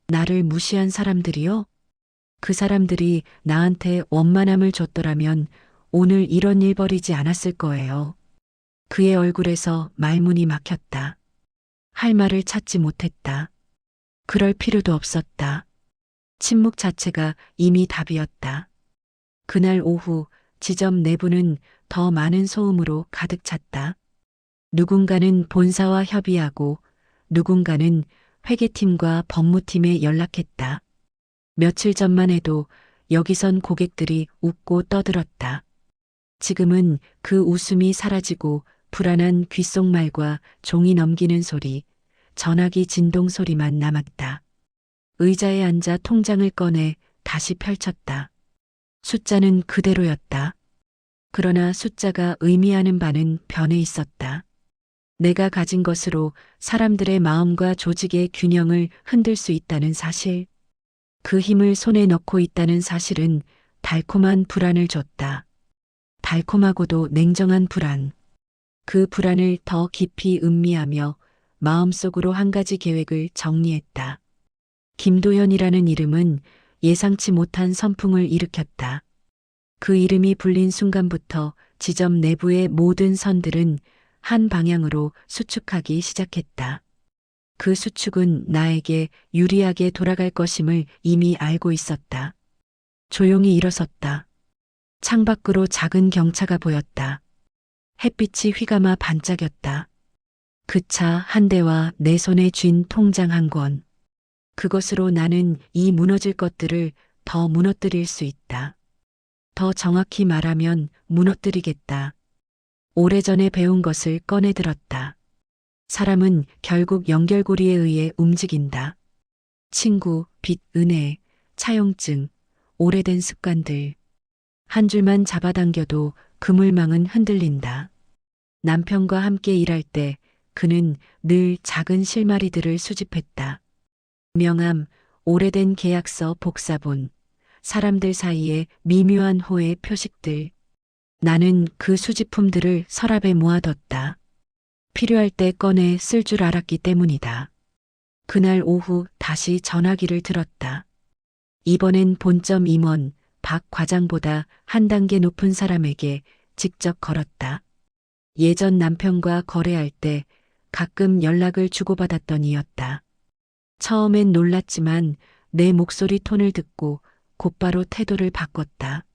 나를 무시한 사람들이요? 그 사람들이 나한테 원만함을 줬더라면 오늘 이런 일 벌이지 않았을 거예요. 그의 얼굴에서 말문이 막혔다. 할 말을 찾지 못했다. 그럴 필요도 없었다. 침묵 자체가 이미 답이었다. 그날 오후 지점 내부는 더 많은 소음으로 가득 찼다. 누군가는 본사와 협의하고 누군가는 회계팀과 법무팀에 연락했다. 며칠 전만 해도 여기선 고객들이 웃고 떠들었다. 지금은 그 웃음이 사라지고 불안한 귓속말과 종이 넘기는 소리, 전화기 진동 소리만 남았다. 의자에 앉아 통장을 꺼내 다시 펼쳤다. 숫자는 그대로였다. 그러나 숫자가 의미하는 바는 변해 있었다. 내가 가진 것으로 사람들의 마음과 조직의 균형을 흔들 수 있다는 사실, 그 힘을 손에 넣고 있다는 사실은 달콤한 불안을 줬다. 달콤하고도 냉정한 불안. 그 불안을 더 깊이 음미하며 마음속으로 한 가지 계획을 정리했다. 김도현이라는 이름은 예상치 못한 선풍을 일으켰다. 그 이름이 불린 순간부터 지점 내부의 모든 선들은 한 방향으로 수축하기 시작했다. 그 수축은 나에게 유리하게 돌아갈 것임을 이미 알고 있었다. 조용히 일어섰다. 창밖으로 작은 경차가 보였다. 햇빛이 휘감아 반짝였다. 그 차 한 대와 내 손에 쥔 통장 한 권. 그것으로 나는 이 무너질 것들을 더 무너뜨릴 수 있다. 더 정확히 말하면 무너뜨리겠다. 오래전에 배운 것을 꺼내들었다. 사람은 결국 연결고리에 의해 움직인다. 친구, 빚, 은혜, 차용증, 오래된 습관들. 한 줄만 잡아당겨도 그물망은 흔들린다. 남편과 함께 일할 때 그는 늘 작은 실마리들을 수집했다. 명함, 오래된 계약서 복사본, 사람들 사이에 미묘한 호의 표식들. 나는 그 수집품들을 서랍에 모아뒀다. 필요할 때 꺼내 쓸 줄 알았기 때문이다. 그날 오후 다시 전화기를 들었다. 이번엔 본점 임원 박 과장보다 한 단계 높은 사람에게 직접 걸었다. 예전 남편과 거래할 때 가끔 연락을 주고받았던 이였다. 처음엔 놀랐지만 내 목소리 톤을 듣고 곧바로 태도를 바꿨다.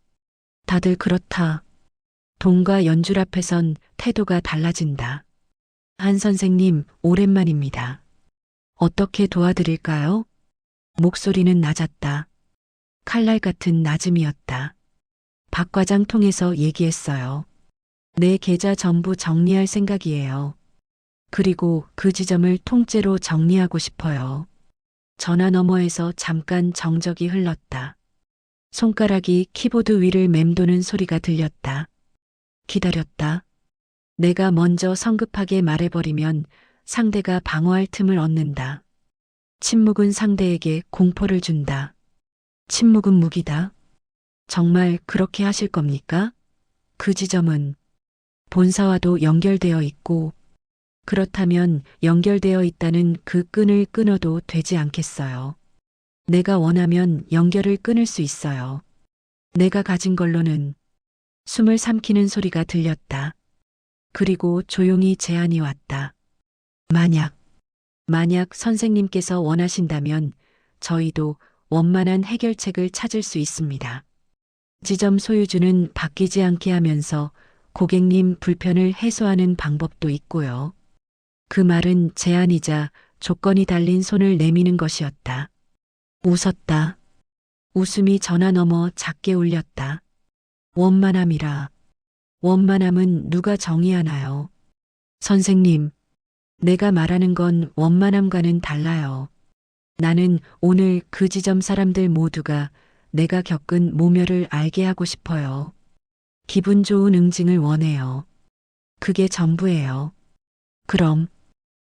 다들 그렇다. 돈과 연줄 앞에선 태도가 달라진다. 한 선생님, 오랜만입니다. 어떻게 도와드릴까요? 목소리는 낮았다. 칼날 같은 낮음이었다. 박 과장 통해서 얘기했어요. 내 계좌 전부 정리할 생각이에요. 그리고 그 지점을 통째로 정리하고 싶어요. 전화 너머에서 잠깐 정적이 흘렀다. 손가락이 키보드 위를 맴도는 소리가 들렸다. 기다렸다. 내가 먼저 성급하게 말해버리면 상대가 방어할 틈을 얻는다. 침묵은 상대에게 공포를 준다. 침묵은 무기다. 정말 그렇게 하실 겁니까? 그 지점은 본사와도 연결되어 있고, 그렇다면 연결되어 있다는 그 끈을 끊어도 되지 않겠어요. 내가 원하면 연결을 끊을 수 있어요. 내가 가진 걸로는. 숨을 삼키는 소리가 들렸다. 그리고 조용히 제안이 왔다. 만약 선생님께서 원하신다면 저희도 원만한 해결책을 찾을 수 있습니다. 지점 소유주는 바뀌지 않게 하면서 고객님 불편을 해소하는 방법도 있고요. 그 말은 제안이자 조건이 달린 손을 내미는 것이었다. 웃었다. 웃음이 전화 넘어 작게 울렸다. 원만함이라. 원만함은 누가 정의하나요? 선생님, 내가 말하는 건 원만함과는 달라요. 나는 오늘 그 지점 사람들 모두가 내가 겪은 모멸을 알게 하고 싶어요. 기분 좋은 응징을 원해요. 그게 전부예요.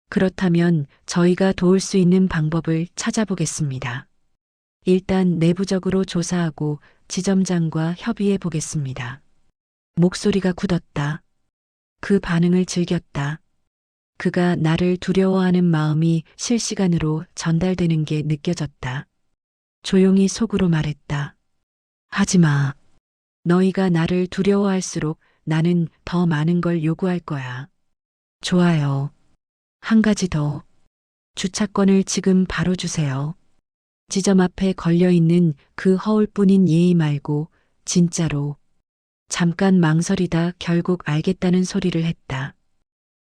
그렇다면 저희가 도울 수 있는 방법을 찾아보겠습니다. 일단 내부적으로 조사하고 지점장과 협의해 보겠습니다. 목소리가 굳었다. 그 반응을 즐겼다. 그가 나를 두려워하는 마음이 실시간으로 전달되는 게 느껴졌다. 조용히 속으로 말했다. 하지 마. 너희가 나를 두려워할수록 나는 더 많은 걸 요구할 거야. 좋아요. 한 가지 더. 주차권을 지금 바로 주세요. 지점 앞에 걸려있는 그 허울뿐인 예의 말고 진짜로. 잠깐 망설이다 결국 알겠다는 소리를 했다.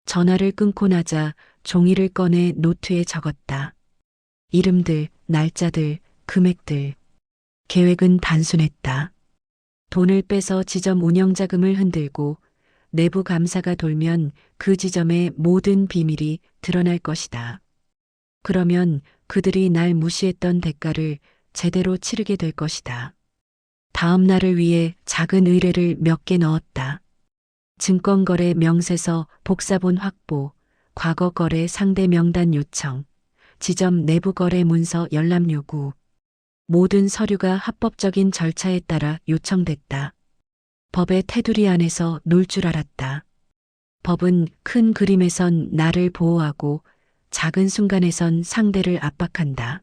전화를 끊고 나자 종이를 꺼내 노트에 적었다. 이름들, 날짜들, 금액들. 계획은 단순했다. 돈을 빼서 지점 운영 자금을 흔들고 내부 감사가 돌면 그 지점의 모든 비밀이 드러날 것이다. 그러면 그들이 날 무시했던 대가를 제대로 치르게 될 것이다. 다음 날을 위해 작은 의뢰를 몇 개 넣었다. 증권거래 명세서 복사본 확보, 과거거래 상대 명단 요청, 지점 내부거래 문서 열람 요구. 모든 서류가 합법적인 절차에 따라 요청됐다. 법의 테두리 안에서 놀 줄 알았다. 법은 큰 그림에선 나를 보호하고 작은 순간에선 상대를 압박한다.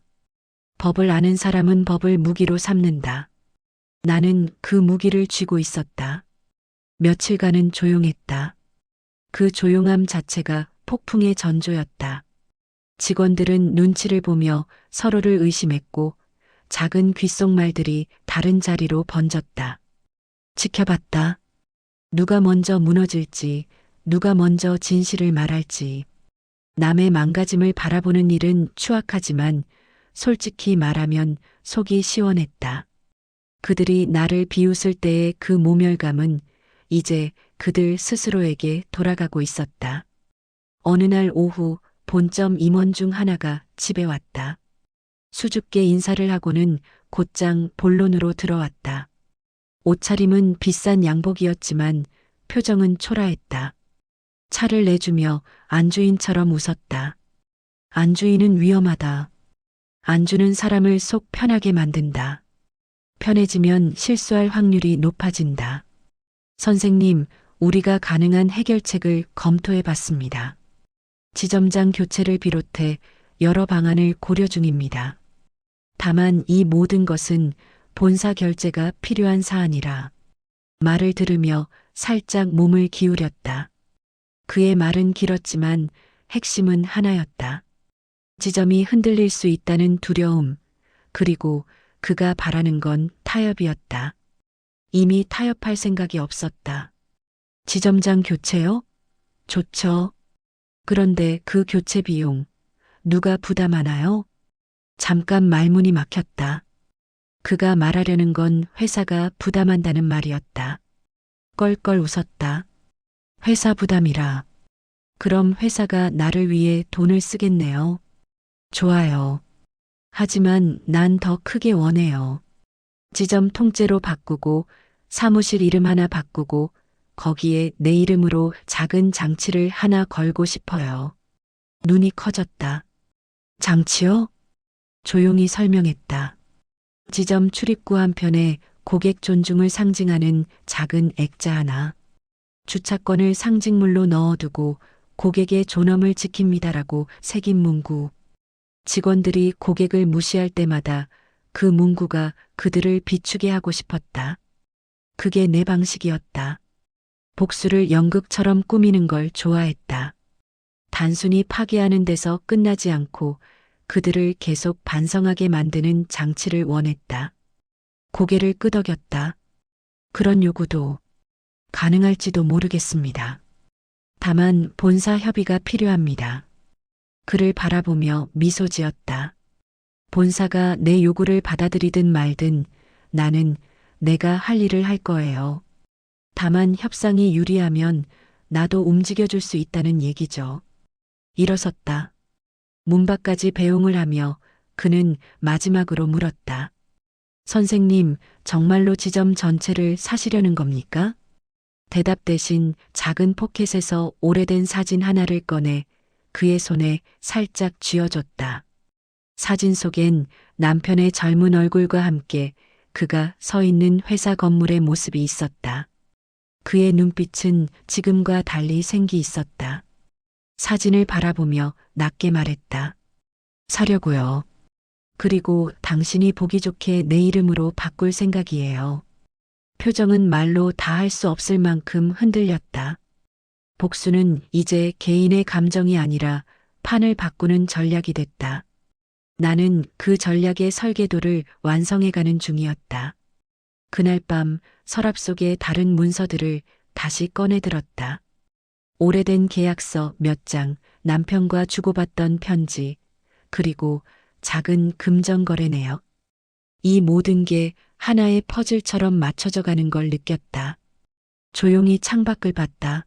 법을 아는 사람은 법을 무기로 삼는다. 나는 그 무기를 쥐고 있었다. 며칠간은 조용했다. 그 조용함 자체가 폭풍의 전조였다. 직원들은 눈치를 보며 서로를 의심했고 작은 귓속말들이 다른 자리로 번졌다. 지켜봤다. 누가 먼저 무너질지, 누가 먼저 진실을 말할지. 남의 망가짐을 바라보는 일은 추악하지만 솔직히 말하면 속이 시원했다. 그들이 나를 비웃을 때의 그 모멸감은 이제 그들 스스로에게 돌아가고 있었다. 어느 날 오후 본점 임원 중 하나가 집에 왔다. 수줍게 인사를 하고는 곧장 본론으로 들어왔다. 옷차림은 비싼 양복이었지만 표정은 초라했다. 차를 내주며 안주인처럼 웃었다. 안주인은 위험하다. 안주는 사람을 속 편하게 만든다. 편해지면 실수할 확률이 높아진다. 선생님, 우리가 가능한 해결책을 검토해 봤습니다. 지점장 교체를 비롯해 여러 방안을 고려 중입니다. 다만 이 모든 것은 본사 결재가 필요한 사안이라. 말을 들으며 살짝 몸을 기울였다. 그의 말은 길었지만 핵심은 하나였다. 지점이 흔들릴 수 있다는 두려움, 그리고 그가 바라는 건 타협이었다. 이미 타협할 생각이 없었다. 지점장 교체요? 좋죠. 그런데 그 교체 비용, 누가 부담하나요? 잠깐 말문이 막혔다. 그가 말하려는 건 회사가 부담한다는 말이었다. 껄껄 웃었다. 회사 부담이라. 그럼 회사가 나를 위해 돈을 쓰겠네요. 좋아요. 하지만 난 더 크게 원해요. 지점 통째로 바꾸고 사무실 이름 하나 바꾸고 거기에 내 이름으로 작은 장치를 하나 걸고 싶어요. 눈이 커졌다. 장치요? 조용히 설명했다. 지점 출입구 한편에 고객 존중을 상징하는 작은 액자 하나. 주차권을 상징물로 넣어두고 고객의 존엄을 지킵니다라고 새긴 문구. 직원들이 고객을 무시할 때마다 그 문구가 그들을 비추게 하고 싶었다. 그게 내 방식이었다. 복수를 연극처럼 꾸미는 걸 좋아했다. 단순히 파괴하는 데서 끝나지 않고 그들을 계속 반성하게 만드는 장치를 원했다. 고개를 끄덕였다. 그런 요구도 가능할지도 모르겠습니다. 다만 본사 협의가 필요합니다. 그를 바라보며 미소 지었다. 본사가 내 요구를 받아들이든 말든 나는 내가 할 일을 할 거예요. 다만 협상이 유리하면 나도 움직여줄 수 있다는 얘기죠. 일어섰다. 문 밖까지 배웅을 하며 그는 마지막으로 물었다. 선생님, 정말로 지점 전체를 사시려는 겁니까? 대답 대신 작은 포켓에서 오래된 사진 하나를 꺼내 그의 손에 살짝 쥐어줬다. 사진 속엔 남편의 젊은 얼굴과 함께 그가 서 있는 회사 건물의 모습이 있었다. 그의 눈빛은 지금과 달리 생기 있었다. 사진을 바라보며 낮게 말했다. 사려고요. 그리고 당신이 보기 좋게 내 이름으로 바꿀 생각이에요. 표정은 말로 다 할 수 없을 만큼 흔들렸다. 복수는 이제 개인의 감정이 아니라 판을 바꾸는 전략이 됐다. 나는 그 전략의 설계도를 완성해가는 중이었다. 그날 밤 서랍 속의 다른 문서들을 다시 꺼내들었다. 오래된 계약서 몇 장, 남편과 주고받던 편지, 그리고 작은 금전거래 내역. 이 모든 게 하나의 퍼즐처럼 맞춰져 가는 걸 느꼈다. 조용히 창밖을 봤다.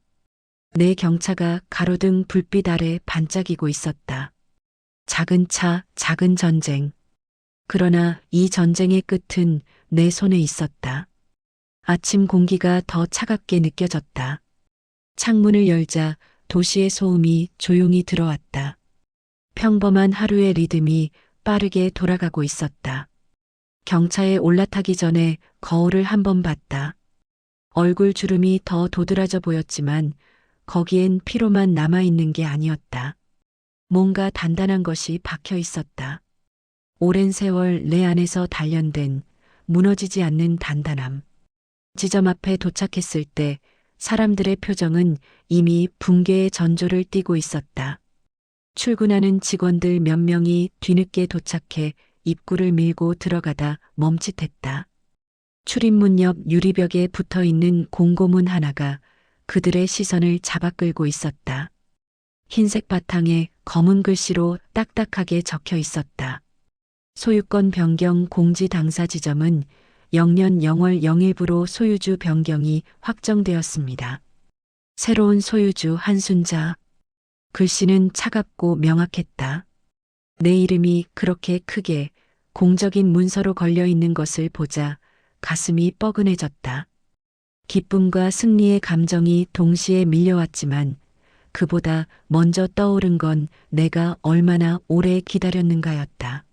내 경차가 가로등 불빛 아래 반짝이고 있었다. 작은 차, 작은 전쟁. 그러나 이 전쟁의 끝은 내 손에 있었다. 아침 공기가 더 차갑게 느껴졌다. 창문을 열자 도시의 소음이 조용히 들어왔다. 평범한 하루의 리듬이 빠르게 돌아가고 있었다. 경차에 올라타기 전에 거울을 한번 봤다. 얼굴 주름이 더 도드라져 보였지만 거기엔 피로만 남아있는 게 아니었다. 뭔가 단단한 것이 박혀 있었다. 오랜 세월 내 안에서 단련된 무너지지 않는 단단함. 지점 앞에 도착했을 때 사람들의 표정은 이미 붕괴의 전조를 띠고 있었다. 출근하는 직원들 몇 명이 뒤늦게 도착해 입구를 밀고 들어가다 멈칫했다. 출입문 옆 유리벽에 붙어 있는 공고문 하나가 그들의 시선을 잡아끌고 있었다. 흰색 바탕에 검은 글씨로 딱딱하게 적혀 있었다. 소유권 변경 공지 당사 지점은 0년 0월 0일부로 소유주 변경이 확정되었습니다. 새로운 소유주 한순자. 글씨는 차갑고 명확했다. 내 이름이 그렇게 크게 공적인 문서로 걸려 있는 것을 보자 가슴이 뻐근해졌다. 기쁨과 승리의 감정이 동시에 밀려왔지만 그보다 먼저 떠오른 건 내가 얼마나 오래 기다렸는가였다.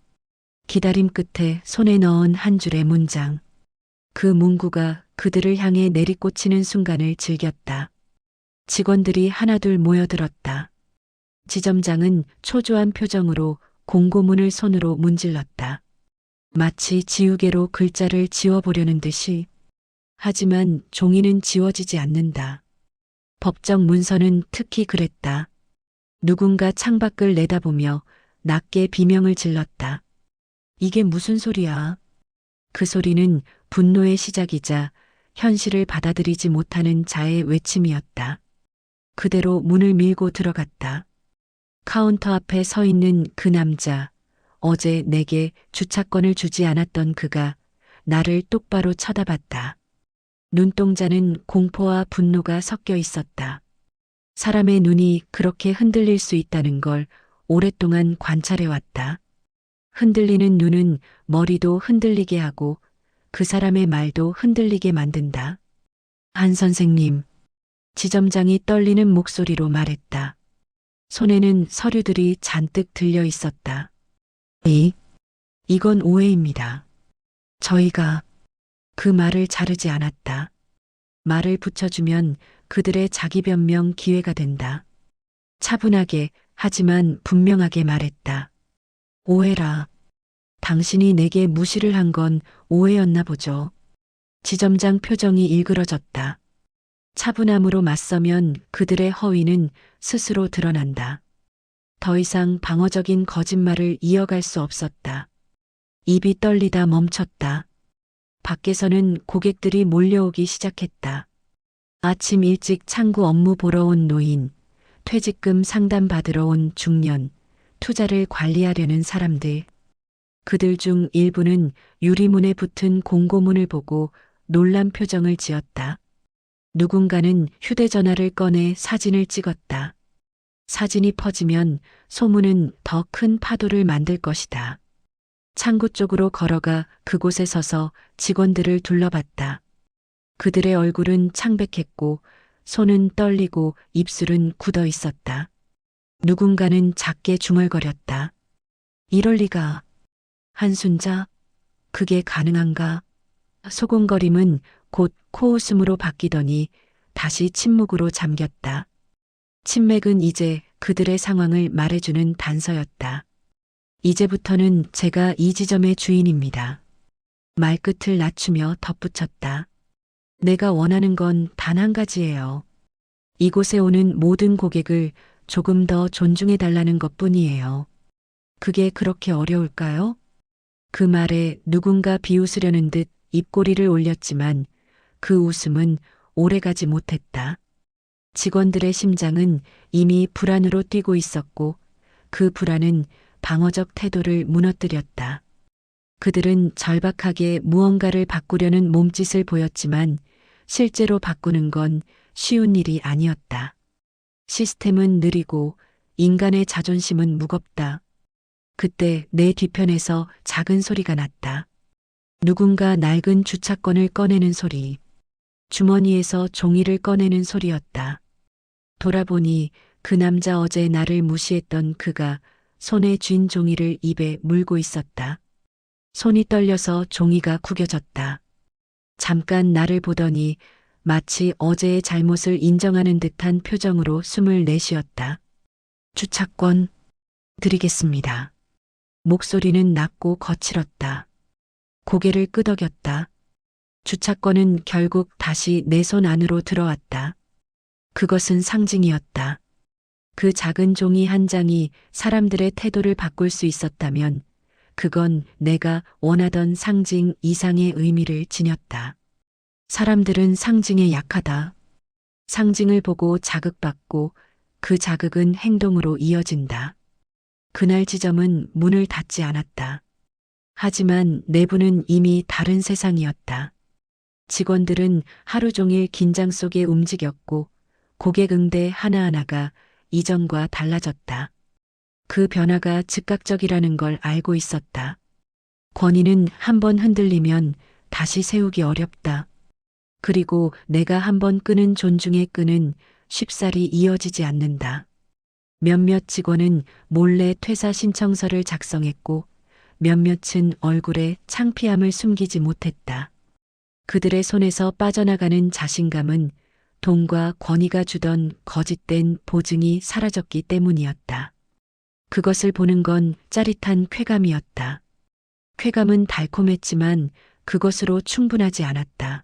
기다림 끝에 손에 넣은 한 줄의 문장. 그 문구가 그들을 향해 내리꽂히는 순간을 즐겼다. 직원들이 하나둘 모여들었다. 지점장은 초조한 표정으로 공고문을 손으로 문질렀다. 마치 지우개로 글자를 지워보려는 듯이. 하지만 종이는 지워지지 않는다. 법정 문서는 특히 그랬다. 누군가 창밖을 내다보며 낮게 비명을 질렀다. 이게 무슨 소리야? 그 소리는 분노의 시작이자 현실을 받아들이지 못하는 자의 외침이었다. 그대로 문을 밀고 들어갔다. 카운터 앞에 서 있는 그 남자, 어제 내게 주차권을 주지 않았던 그가 나를 똑바로 쳐다봤다. 눈동자는 공포와 분노가 섞여 있었다. 사람의 눈이 그렇게 흔들릴 수 있다는 걸 오랫동안 관찰해왔다. 흔들리는 눈은 머리도 흔들리게 하고 그 사람의 말도 흔들리게 만든다. 한 선생님, 지점장이 떨리는 목소리로 말했다. 손에는 서류들이 잔뜩 들려 있었다. 이건 오해입니다. 저희가 그 말을 자르지 않았다. 말을 붙여주면 그들의 자기 변명 기회가 된다. 차분하게 하지만 분명하게 말했다. 오해라. 당신이 내게 무시를 한 건 오해였나 보죠. 지점장 표정이 일그러졌다. 차분함으로 맞서면 그들의 허위는 스스로 드러난다. 더 이상 방어적인 거짓말을 이어갈 수 없었다. 입이 떨리다 멈췄다. 밖에서는 고객들이 몰려오기 시작했다. 아침 일찍 창구 업무 보러 온 노인, 퇴직금 상담 받으러 온 중년, 투자를 관리하려는 사람들. 그들 중 일부는 유리문에 붙은 공고문을 보고 놀란 표정을 지었다. 누군가는 휴대전화를 꺼내 사진을 찍었다. 사진이 퍼지면 소문은 더 큰 파도를 만들 것이다. 창구 쪽으로 걸어가 그곳에 서서 직원들을 둘러봤다. 그들의 얼굴은 창백했고 손은 떨리고 입술은 굳어 있었다. 누군가는 작게 중얼거렸다. 이럴 리가. 한순자, 그게 가능한가? 소곤거림은 곧 코웃음으로 바뀌더니 다시 침묵으로 잠겼다. 침맥은 이제 그들의 상황을 말해주는 단서였다. 이제부터는 제가 이 지점의 주인입니다. 말끝을 낮추며 덧붙였다. 내가 원하는 건 단 한 가지예요. 이곳에 오는 모든 고객을 조금 더 존중해달라는 것뿐이에요. 그게 그렇게 어려울까요? 그 말에 누군가 비웃으려는 듯 입꼬리를 올렸지만 그 웃음은 오래가지 못했다. 직원들의 심장은 이미 불안으로 뛰고 있었고 그 불안은 방어적 태도를 무너뜨렸다. 그들은 절박하게 무언가를 바꾸려는 몸짓을 보였지만 실제로 바꾸는 건 쉬운 일이 아니었다. 시스템은 느리고 인간의 자존심은 무겁다. 그때 내 뒤편에서 작은 소리가 났다. 누군가 낡은 주차권을 꺼내는 소리. 주머니에서 종이를 꺼내는 소리였다. 돌아보니 그 남자 어제 나를 무시했던 그가 손에 쥔 종이를 입에 물고 있었다. 손이 떨려서 종이가 구겨졌다. 잠깐 나를 보더니 마치 어제의 잘못을 인정하는 듯한 표정으로 숨을 내쉬었다. 주차권 드리겠습니다. 목소리는 낮고 거칠었다. 고개를 끄덕였다. 주차권은 결국 다시 내 손 안으로 들어왔다. 그것은 상징이었다. 그 작은 종이 한 장이 사람들의 태도를 바꿀 수 있었다면 그건 내가 원하던 상징 이상의 의미를 지녔다. 사람들은 상징에 약하다. 상징을 보고 자극받고 그 자극은 행동으로 이어진다. 그날 지점은 문을 닫지 않았다. 하지만 내부는 이미 다른 세상이었다. 직원들은 하루 종일 긴장 속에 움직였고 고객 응대 하나하나가 이전과 달라졌다. 그 변화가 즉각적이라는 걸 알고 있었다. 권위는 한번 흔들리면 다시 세우기 어렵다. 그리고 내가 한번 끄는 존중의 끈은 쉽사리 이어지지 않는다. 몇몇 직원은 몰래 퇴사 신청서를 작성했고 몇몇은 얼굴에 창피함을 숨기지 못했다. 그들의 손에서 빠져나가는 자신감은 돈과 권위가 주던 거짓된 보증이 사라졌기 때문이었다. 그것을 보는 건 짜릿한 쾌감이었다. 쾌감은 달콤했지만 그것으로 충분하지 않았다.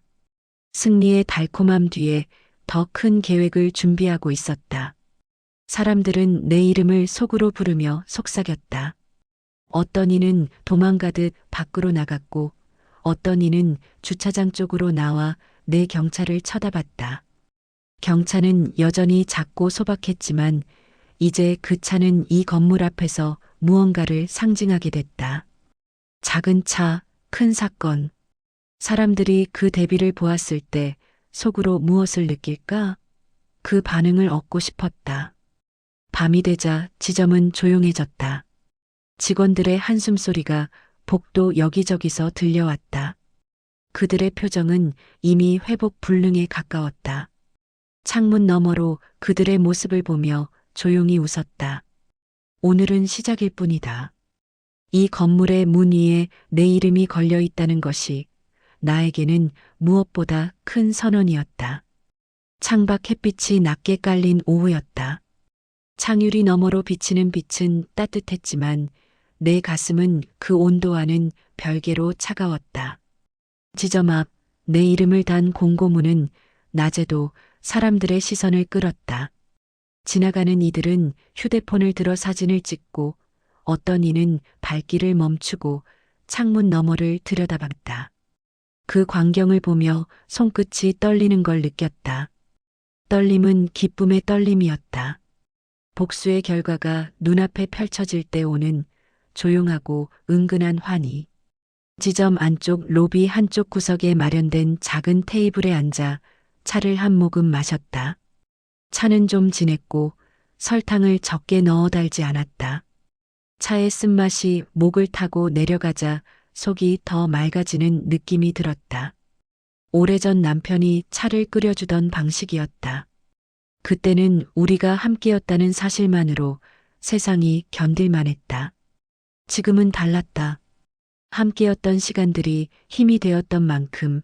승리의 달콤함 뒤에 더 큰 계획을 준비하고 있었다. 사람들은 내 이름을 속으로 부르며 속삭였다. 어떤 이는 도망가듯 밖으로 나갔고 어떤 이는 주차장 쪽으로 나와 내 경차를 쳐다봤다. 경차는 여전히 작고 소박했지만 이제 그 차는 이 건물 앞에서 무언가를 상징하게 됐다. 작은 차, 큰 사건. 사람들이 그 대비를 보았을 때 속으로 무엇을 느낄까? 그 반응을 얻고 싶었다. 밤이 되자 지점은 조용해졌다. 직원들의 한숨소리가 복도 여기저기서 들려왔다. 그들의 표정은 이미 회복 불능에 가까웠다. 창문 너머로 그들의 모습을 보며 조용히 웃었다. 오늘은 시작일 뿐이다. 이 건물의 문 위에 내 이름이 걸려 있다는 것이 나에게는 무엇보다 큰 선언이었다. 창밖 햇빛이 낮게 깔린 오후였다. 창유리 너머로 비치는 빛은 따뜻했지만 내 가슴은 그 온도와는 별개로 차가웠다. 지점 앞 내 이름을 단 공고문은 낮에도 사람들의 시선을 끌었다. 지나가는 이들은 휴대폰을 들어 사진을 찍고 어떤 이는 발길을 멈추고 창문 너머를 들여다봤다. 그 광경을 보며 손끝이 떨리는 걸 느꼈다. 떨림은 기쁨의 떨림이었다. 복수의 결과가 눈앞에 펼쳐질 때 오는 조용하고 은근한 환희. 지점 안쪽 로비 한쪽 구석에 마련된 작은 테이블에 앉아 차를 한 모금 마셨다. 차는 좀 진했고 설탕을 적게 넣어 달지 않았다. 차의 쓴맛이 목을 타고 내려가자 속이 더 맑아지는 느낌이 들었다. 오래전 남편이 차를 끓여주던 방식이었다. 그때는 우리가 함께였다는 사실만으로 세상이 견딜만했다. 지금은 달랐다. 함께였던 시간들이 힘이 되었던 만큼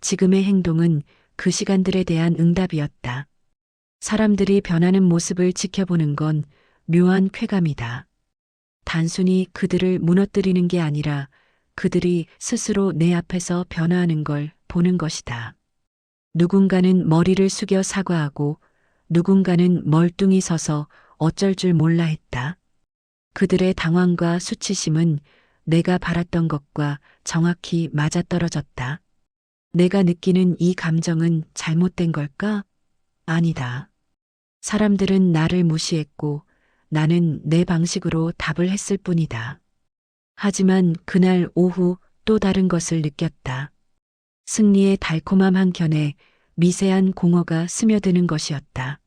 지금의 행동은 그 시간들에 대한 응답이었다. 사람들이 변하는 모습을 지켜보는 건 묘한 쾌감이다. 단순히 그들을 무너뜨리는 게 아니라 그들이 스스로 내 앞에서 변화하는 걸 보는 것이다. 누군가는 머리를 숙여 사과하고 누군가는 멀뚱히 서서 어쩔 줄 몰라 했다. 그들의 당황과 수치심은 내가 바랐던 것과 정확히 맞아떨어졌다. 내가 느끼는 이 감정은 잘못된 걸까? 아니다. 사람들은 나를 무시했고 나는 내 방식으로 답을 했을 뿐이다. 하지만 그날 오후 또 다른 것을 느꼈다. 승리의 달콤함 한켠에 미세한 공허가 스며드는 것이었다.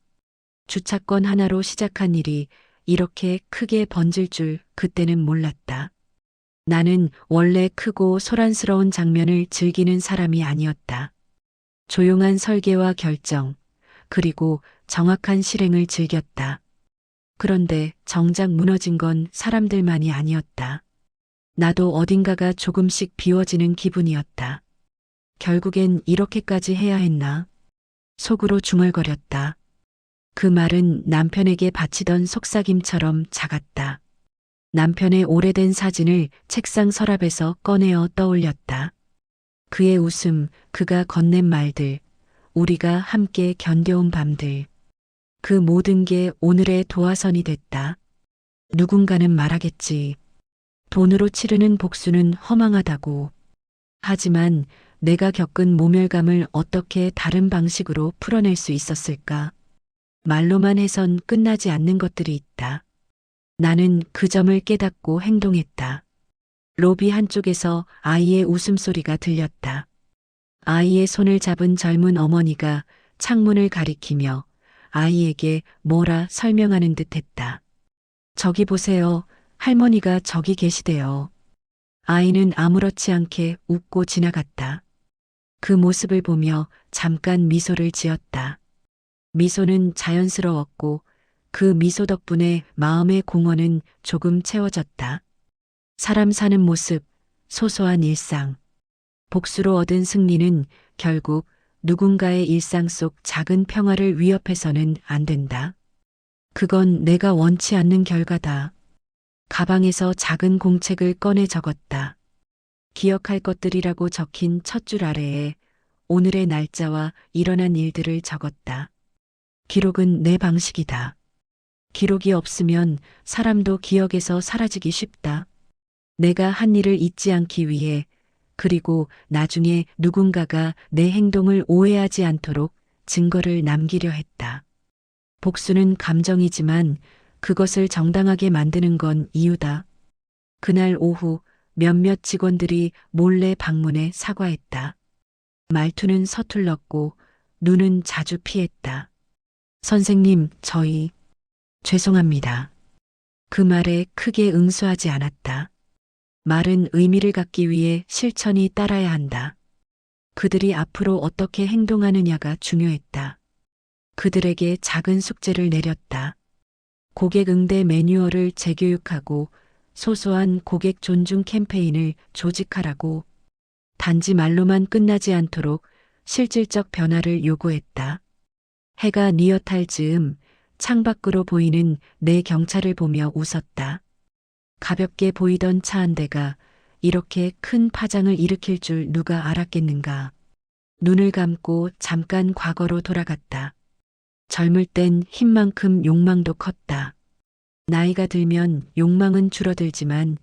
주차권 하나로 시작한 일이 이렇게 크게 번질 줄 그때는 몰랐다. 나는 원래 크고 소란스러운 장면을 즐기는 사람이 아니었다. 조용한 설계와 결정, 그리고 정확한 실행을 즐겼다. 그런데 정작 무너진 건 사람들만이 아니었다. 나도 어딘가가 조금씩 비워지는 기분이었다. 결국엔 이렇게까지 해야 했나? 속으로 중얼거렸다. 그 말은 남편에게 바치던 속삭임처럼 작았다. 남편의 오래된 사진을 책상 서랍에서 꺼내어 떠올렸다. 그의 웃음, 그가 건넨 말들, 우리가 함께 견뎌온 밤들. 그 모든 게 오늘의 도화선이 됐다. 누군가는 말하겠지. 돈으로 치르는 복수는 허망하다고. 하지만 내가 겪은 모멸감을 어떻게 다른 방식으로 풀어낼 수 있었을까? 말로만 해선 끝나지 않는 것들이 있다. 나는 그 점을 깨닫고 행동했다. 로비 한쪽에서 아이의 웃음소리가 들렸다. 아이의 손을 잡은 젊은 어머니가 창문을 가리키며 아이에게 뭐라 설명하는 듯 했다. 저기 보세요. 할머니가 저기 계시대요. 아이는 아무렇지 않게 웃고 지나갔다. 그 모습을 보며 잠깐 미소를 지었다. 미소는 자연스러웠고 그 미소 덕분에 마음의 공허는 조금 채워졌다. 사람 사는 모습, 소소한 일상. 복수로 얻은 승리는 결국 누군가의 일상 속 작은 평화를 위협해서는 안 된다. 그건 내가 원치 않는 결과다. 가방에서 작은 공책을 꺼내 적었다. 기억할 것들이라고 적힌 첫 줄 아래에 오늘의 날짜와 일어난 일들을 적었다. 기록은 내 방식이다. 기록이 없으면 사람도 기억에서 사라지기 쉽다. 내가 한 일을 잊지 않기 위해 그리고 나중에 누군가가 내 행동을 오해하지 않도록 증거를 남기려 했다. 복수는 감정이지만 그것을 정당하게 만드는 건 이유다. 그날 오후 몇몇 직원들이 몰래 방문해 사과했다. 말투는 서툴렀고 눈은 자주 피했다. 선생님, 저희 죄송합니다. 그 말에 크게 응수하지 않았다. 말은 의미를 갖기 위해 실천이 따라야 한다. 그들이 앞으로 어떻게 행동하느냐가 중요했다. 그들에게 작은 숙제를 내렸다. 고객 응대 매뉴얼을 재교육하고 소소한 고객 존중 캠페인을 조직하라고. 단지 말로만 끝나지 않도록 실질적 변화를 요구했다. 해가 뉘엿할 즈음 창밖으로 보이는 내 경찰을 보며 웃었다. 가볍게 보이던 차 한 대가 이렇게 큰 파장을 일으킬 줄 누가 알았겠는가. 눈을 감고 잠깐 과거로 돌아갔다. 젊을 땐 힘만큼 욕망도 컸다. 나이가 들면 욕망은 줄어들지만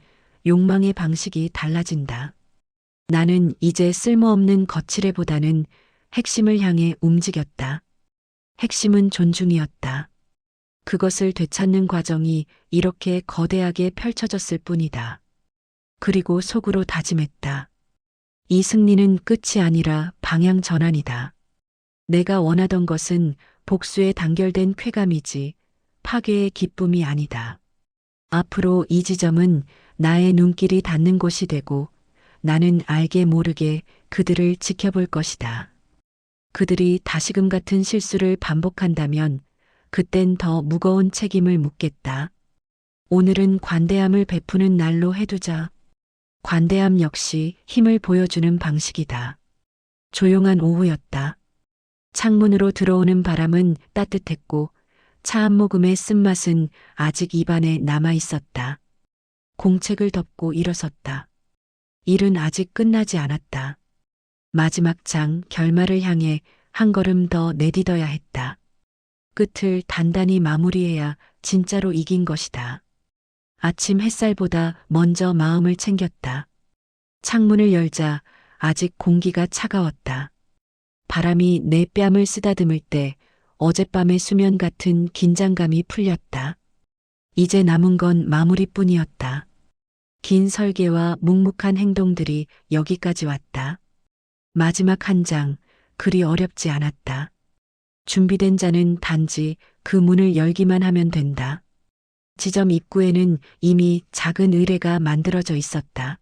욕망의 방식이 달라진다. 나는 이제 쓸모없는 거칠애보다는 핵심을 향해 움직였다. 핵심은 존중이었다. 그것을 되찾는 과정이 이렇게 거대하게 펼쳐졌을 뿐이다. 그리고 속으로 다짐했다. 이 승리는 끝이 아니라 방향 전환이다. 내가 원하던 것은 복수에 단결된 쾌감이지 파괴의 기쁨이 아니다. 앞으로 이 지점은 나의 눈길이 닿는 곳이 되고 나는 알게 모르게 그들을 지켜볼 것이다. 그들이 다시금 같은 실수를 반복한다면 그땐 더 무거운 책임을 묻겠다. 오늘은 관대함을 베푸는 날로 해두자. 관대함 역시 힘을 보여주는 방식이다. 조용한 오후였다. 창문으로 들어오는 바람은 따뜻했고 차 한 모금의 쓴맛은 아직 입안에 남아 있었다. 공책을 덮고 일어섰다. 일은 아직 끝나지 않았다. 마지막 장 결말을 향해 한 걸음 더 내딛어야 했다. 끝을 단단히 마무리해야 진짜로 이긴 것이다. 아침 햇살보다 먼저 마음을 챙겼다. 창문을 열자 아직 공기가 차가웠다. 바람이 내 뺨을 쓰다듬을 때 어젯밤의 수면 같은 긴장감이 풀렸다. 이제 남은 건 마무리뿐이었다. 긴 설계와 묵묵한 행동들이 여기까지 왔다. 마지막 한 장, 그리 어렵지 않았다. 준비된 자는 단지 그 문을 열기만 하면 된다. 지점 입구에는 이미 작은 의뢰가 만들어져 있었다.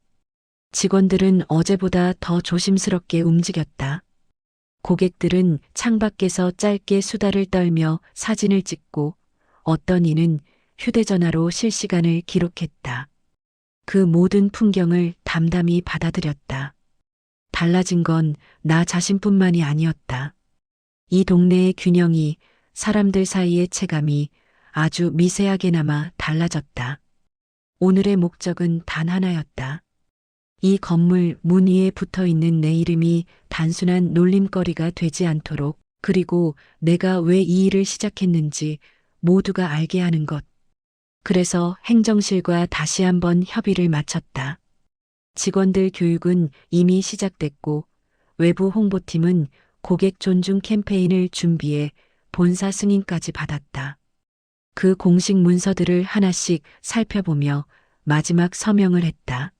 직원들은 어제보다 더 조심스럽게 움직였다. 고객들은 창밖에서 짧게 수다를 떨며 사진을 찍고 어떤 이는 휴대전화로 실시간을 기록했다. 그 모든 풍경을 담담히 받아들였다. 달라진 건 나 자신뿐만이 아니었다. 이 동네의 균형이, 사람들 사이의 체감이 아주 미세하게나마 달라졌다. 오늘의 목적은 단 하나였다. 이 건물 문 위에 붙어 있는 내 이름이 단순한 놀림거리가 되지 않도록, 그리고 내가 왜 이 일을 시작했는지 모두가 알게 하는 것. 그래서 행정실과 다시 한번 협의를 마쳤다. 직원들 교육은 이미 시작됐고, 외부 홍보팀은 고객 존중 캠페인을 준비해 본사 승인까지 받았다. 그 공식 문서들을 하나씩 살펴보며 마지막 서명을 했다.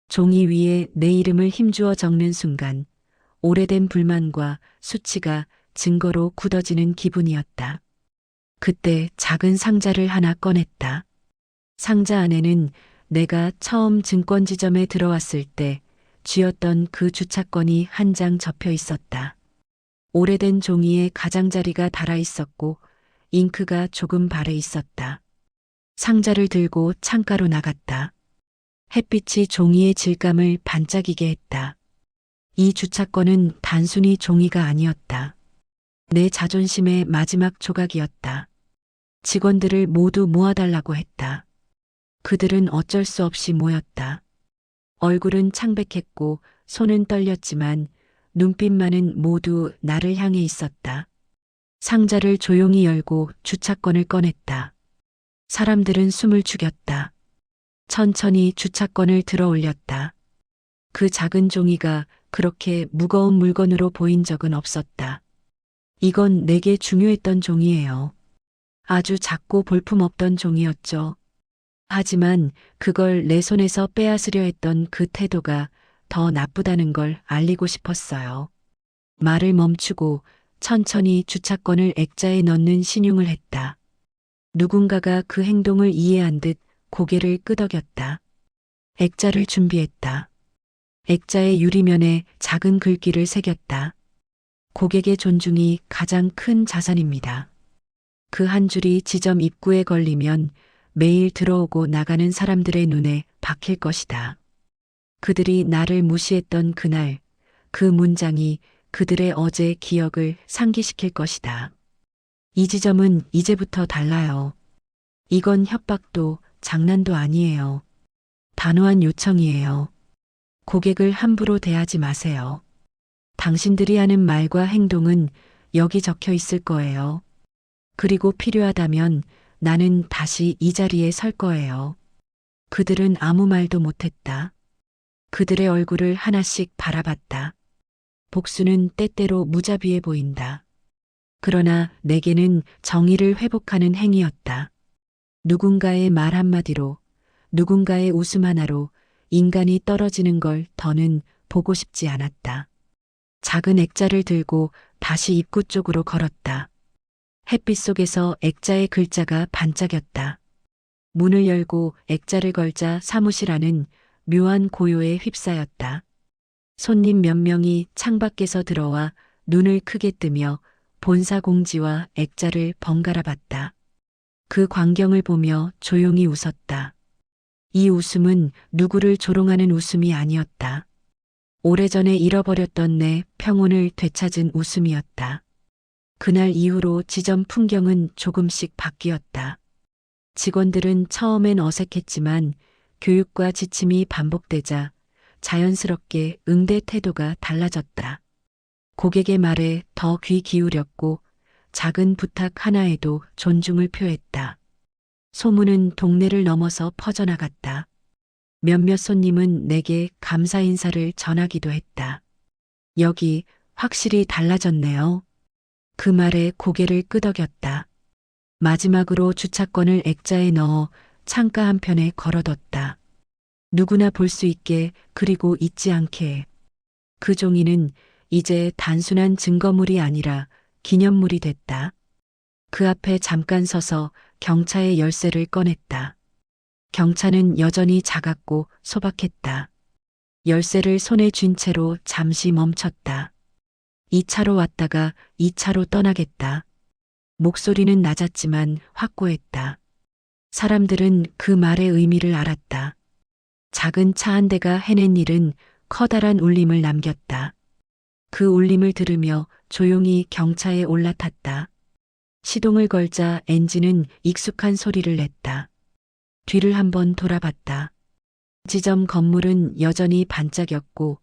종이 위에 내 이름을 힘주어 적는 순간 오래된 불만과 수치가 증거로 굳어지는 기분이었다. 그때 작은 상자를 하나 꺼냈다. 상자 안에는 내가 처음 증권지점에 들어왔을 때 쥐었던 그 주차권이 한 장 접혀 있었다. 오래된 종이에 가장자리가 달아 있었고 잉크가 조금 발해 있었다. 상자를 들고 창가로 나갔다. 햇빛이 종이의 질감을 반짝이게 했다. 이 주차권은 단순히 종이가 아니었다. 내 자존심의 마지막 조각이었다. 직원들을 모두 모아달라고 했다. 그들은 어쩔 수 없이 모였다. 얼굴은 창백했고 손은 떨렸지만 눈빛만은 모두 나를 향해 있었다. 상자를 조용히 열고 주차권을 꺼냈다. 사람들은 숨을 죽였다. 천천히 주차권을 들어 올렸다. 그 작은 종이가 그렇게 무거운 물건으로 보인 적은 없었다. 이건 내게 중요했던 종이에요. 아주 작고 볼품없던 종이었죠. 하지만 그걸 내 손에서 빼앗으려 했던 그 태도가 더 나쁘다는 걸 알리고 싶었어요. 말을 멈추고 천천히 주차권을 액자에 넣는 신용을 했다. 누군가가 그 행동을 이해한 듯 고개를 끄덕였다. 액자를 준비했다. 액자의 유리면에 작은 글귀를 새겼다. 고객의 존중이 가장 큰 자산입니다. 그 한 줄이 지점 입구에 걸리면 매일 들어오고 나가는 사람들의 눈에 박힐 것이다. 그들이 나를 무시했던 그날, 그 문장이 그들의 어제 기억을 상기시킬 것이다. 이 지점은 이제부터 달라요. 이건 협박도 장난도 아니에요. 단호한 요청이에요. 고객을 함부로 대하지 마세요. 당신들이 하는 말과 행동은 여기 적혀 있을 거예요. 그리고 필요하다면 나는 다시 이 자리에 설 거예요. 그들은 아무 말도 못했다. 그들의 얼굴을 하나씩 바라봤다. 복수는 때때로 무자비해 보인다. 그러나 내게는 정의를 회복하는 행위였다. 누군가의 말 한마디로, 누군가의 웃음 하나로 인간이 떨어지는 걸 더는 보고 싶지 않았다. 작은 액자를 들고 다시 입구 쪽으로 걸었다. 햇빛 속에서 액자의 글자가 반짝였다. 문을 열고 액자를 걸자 사무실 안은 묘한 고요에 휩싸였다. 손님 몇 명이 창밖에서 들어와 눈을 크게 뜨며 본사 공지와 액자를 번갈아 봤다. 그 광경을 보며 조용히 웃었다. 이 웃음은 누구를 조롱하는 웃음이 아니었다. 오래전에 잃어버렸던 내 평온을 되찾은 웃음이었다. 그날 이후로 지점 풍경은 조금씩 바뀌었다. 직원들은 처음엔 어색했지만 교육과 지침이 반복되자 자연스럽게 응대 태도가 달라졌다. 고객의 말에 더 귀 기울였고 작은 부탁 하나에도 존중을 표했다. 소문은 동네를 넘어서 퍼져나갔다. 몇몇 손님은 내게 감사 인사를 전하기도 했다. 여기 확실히 달라졌네요. 그 말에 고개를 끄덕였다. 마지막으로 주차권을 액자에 넣어 창가 한편에 걸어뒀다. 누구나 볼 수 있게, 그리고 잊지 않게. 그 종이는 이제 단순한 증거물이 아니라 기념물이 됐다. 그 앞에 잠깐 서서 경차의 열쇠를 꺼냈다. 경차는 여전히 작았고 소박했다. 열쇠를 손에 쥔 채로 잠시 멈췄다. 이 차로 왔다가 이 차로 떠나겠다. 목소리는 낮았지만 확고했다. 사람들은 그 말의 의미를 알았다. 작은 차 한 대가 해낸 일은 커다란 울림을 남겼다. 그 울림을 들으며 조용히 경차에 올라탔다. 시동을 걸자 엔진은 익숙한 소리를 냈다. 뒤를 한번 돌아봤다. 지점 건물은 여전히 반짝였고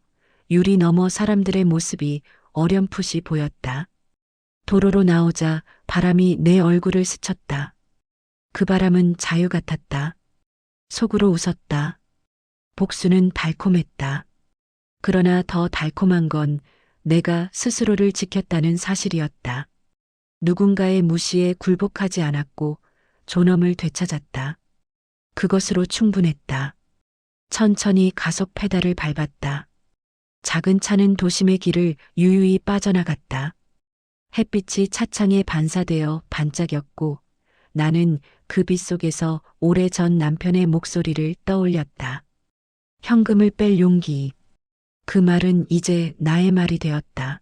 유리 너머 사람들의 모습이 어렴풋이 보였다. 도로로 나오자 바람이 내 얼굴을 스쳤다. 그 바람은 자유 같았다. 속으로 웃었다. 복수는 달콤했다. 그러나 더 달콤한 건 내가 스스로를 지켰다는 사실이었다. 누군가의 무시에 굴복하지 않았고 존엄을 되찾았다. 그것으로 충분했다. 천천히 가속 페달을 밟았다. 작은 차는 도심의 길을 유유히 빠져나갔다. 햇빛이 차창에 반사되어 반짝였고 나는 그 빛 속에서 오래전 남편의 목소리를 떠올렸다. 현금을 뺄 용기. 그 말은 이제 나의 말이 되었다.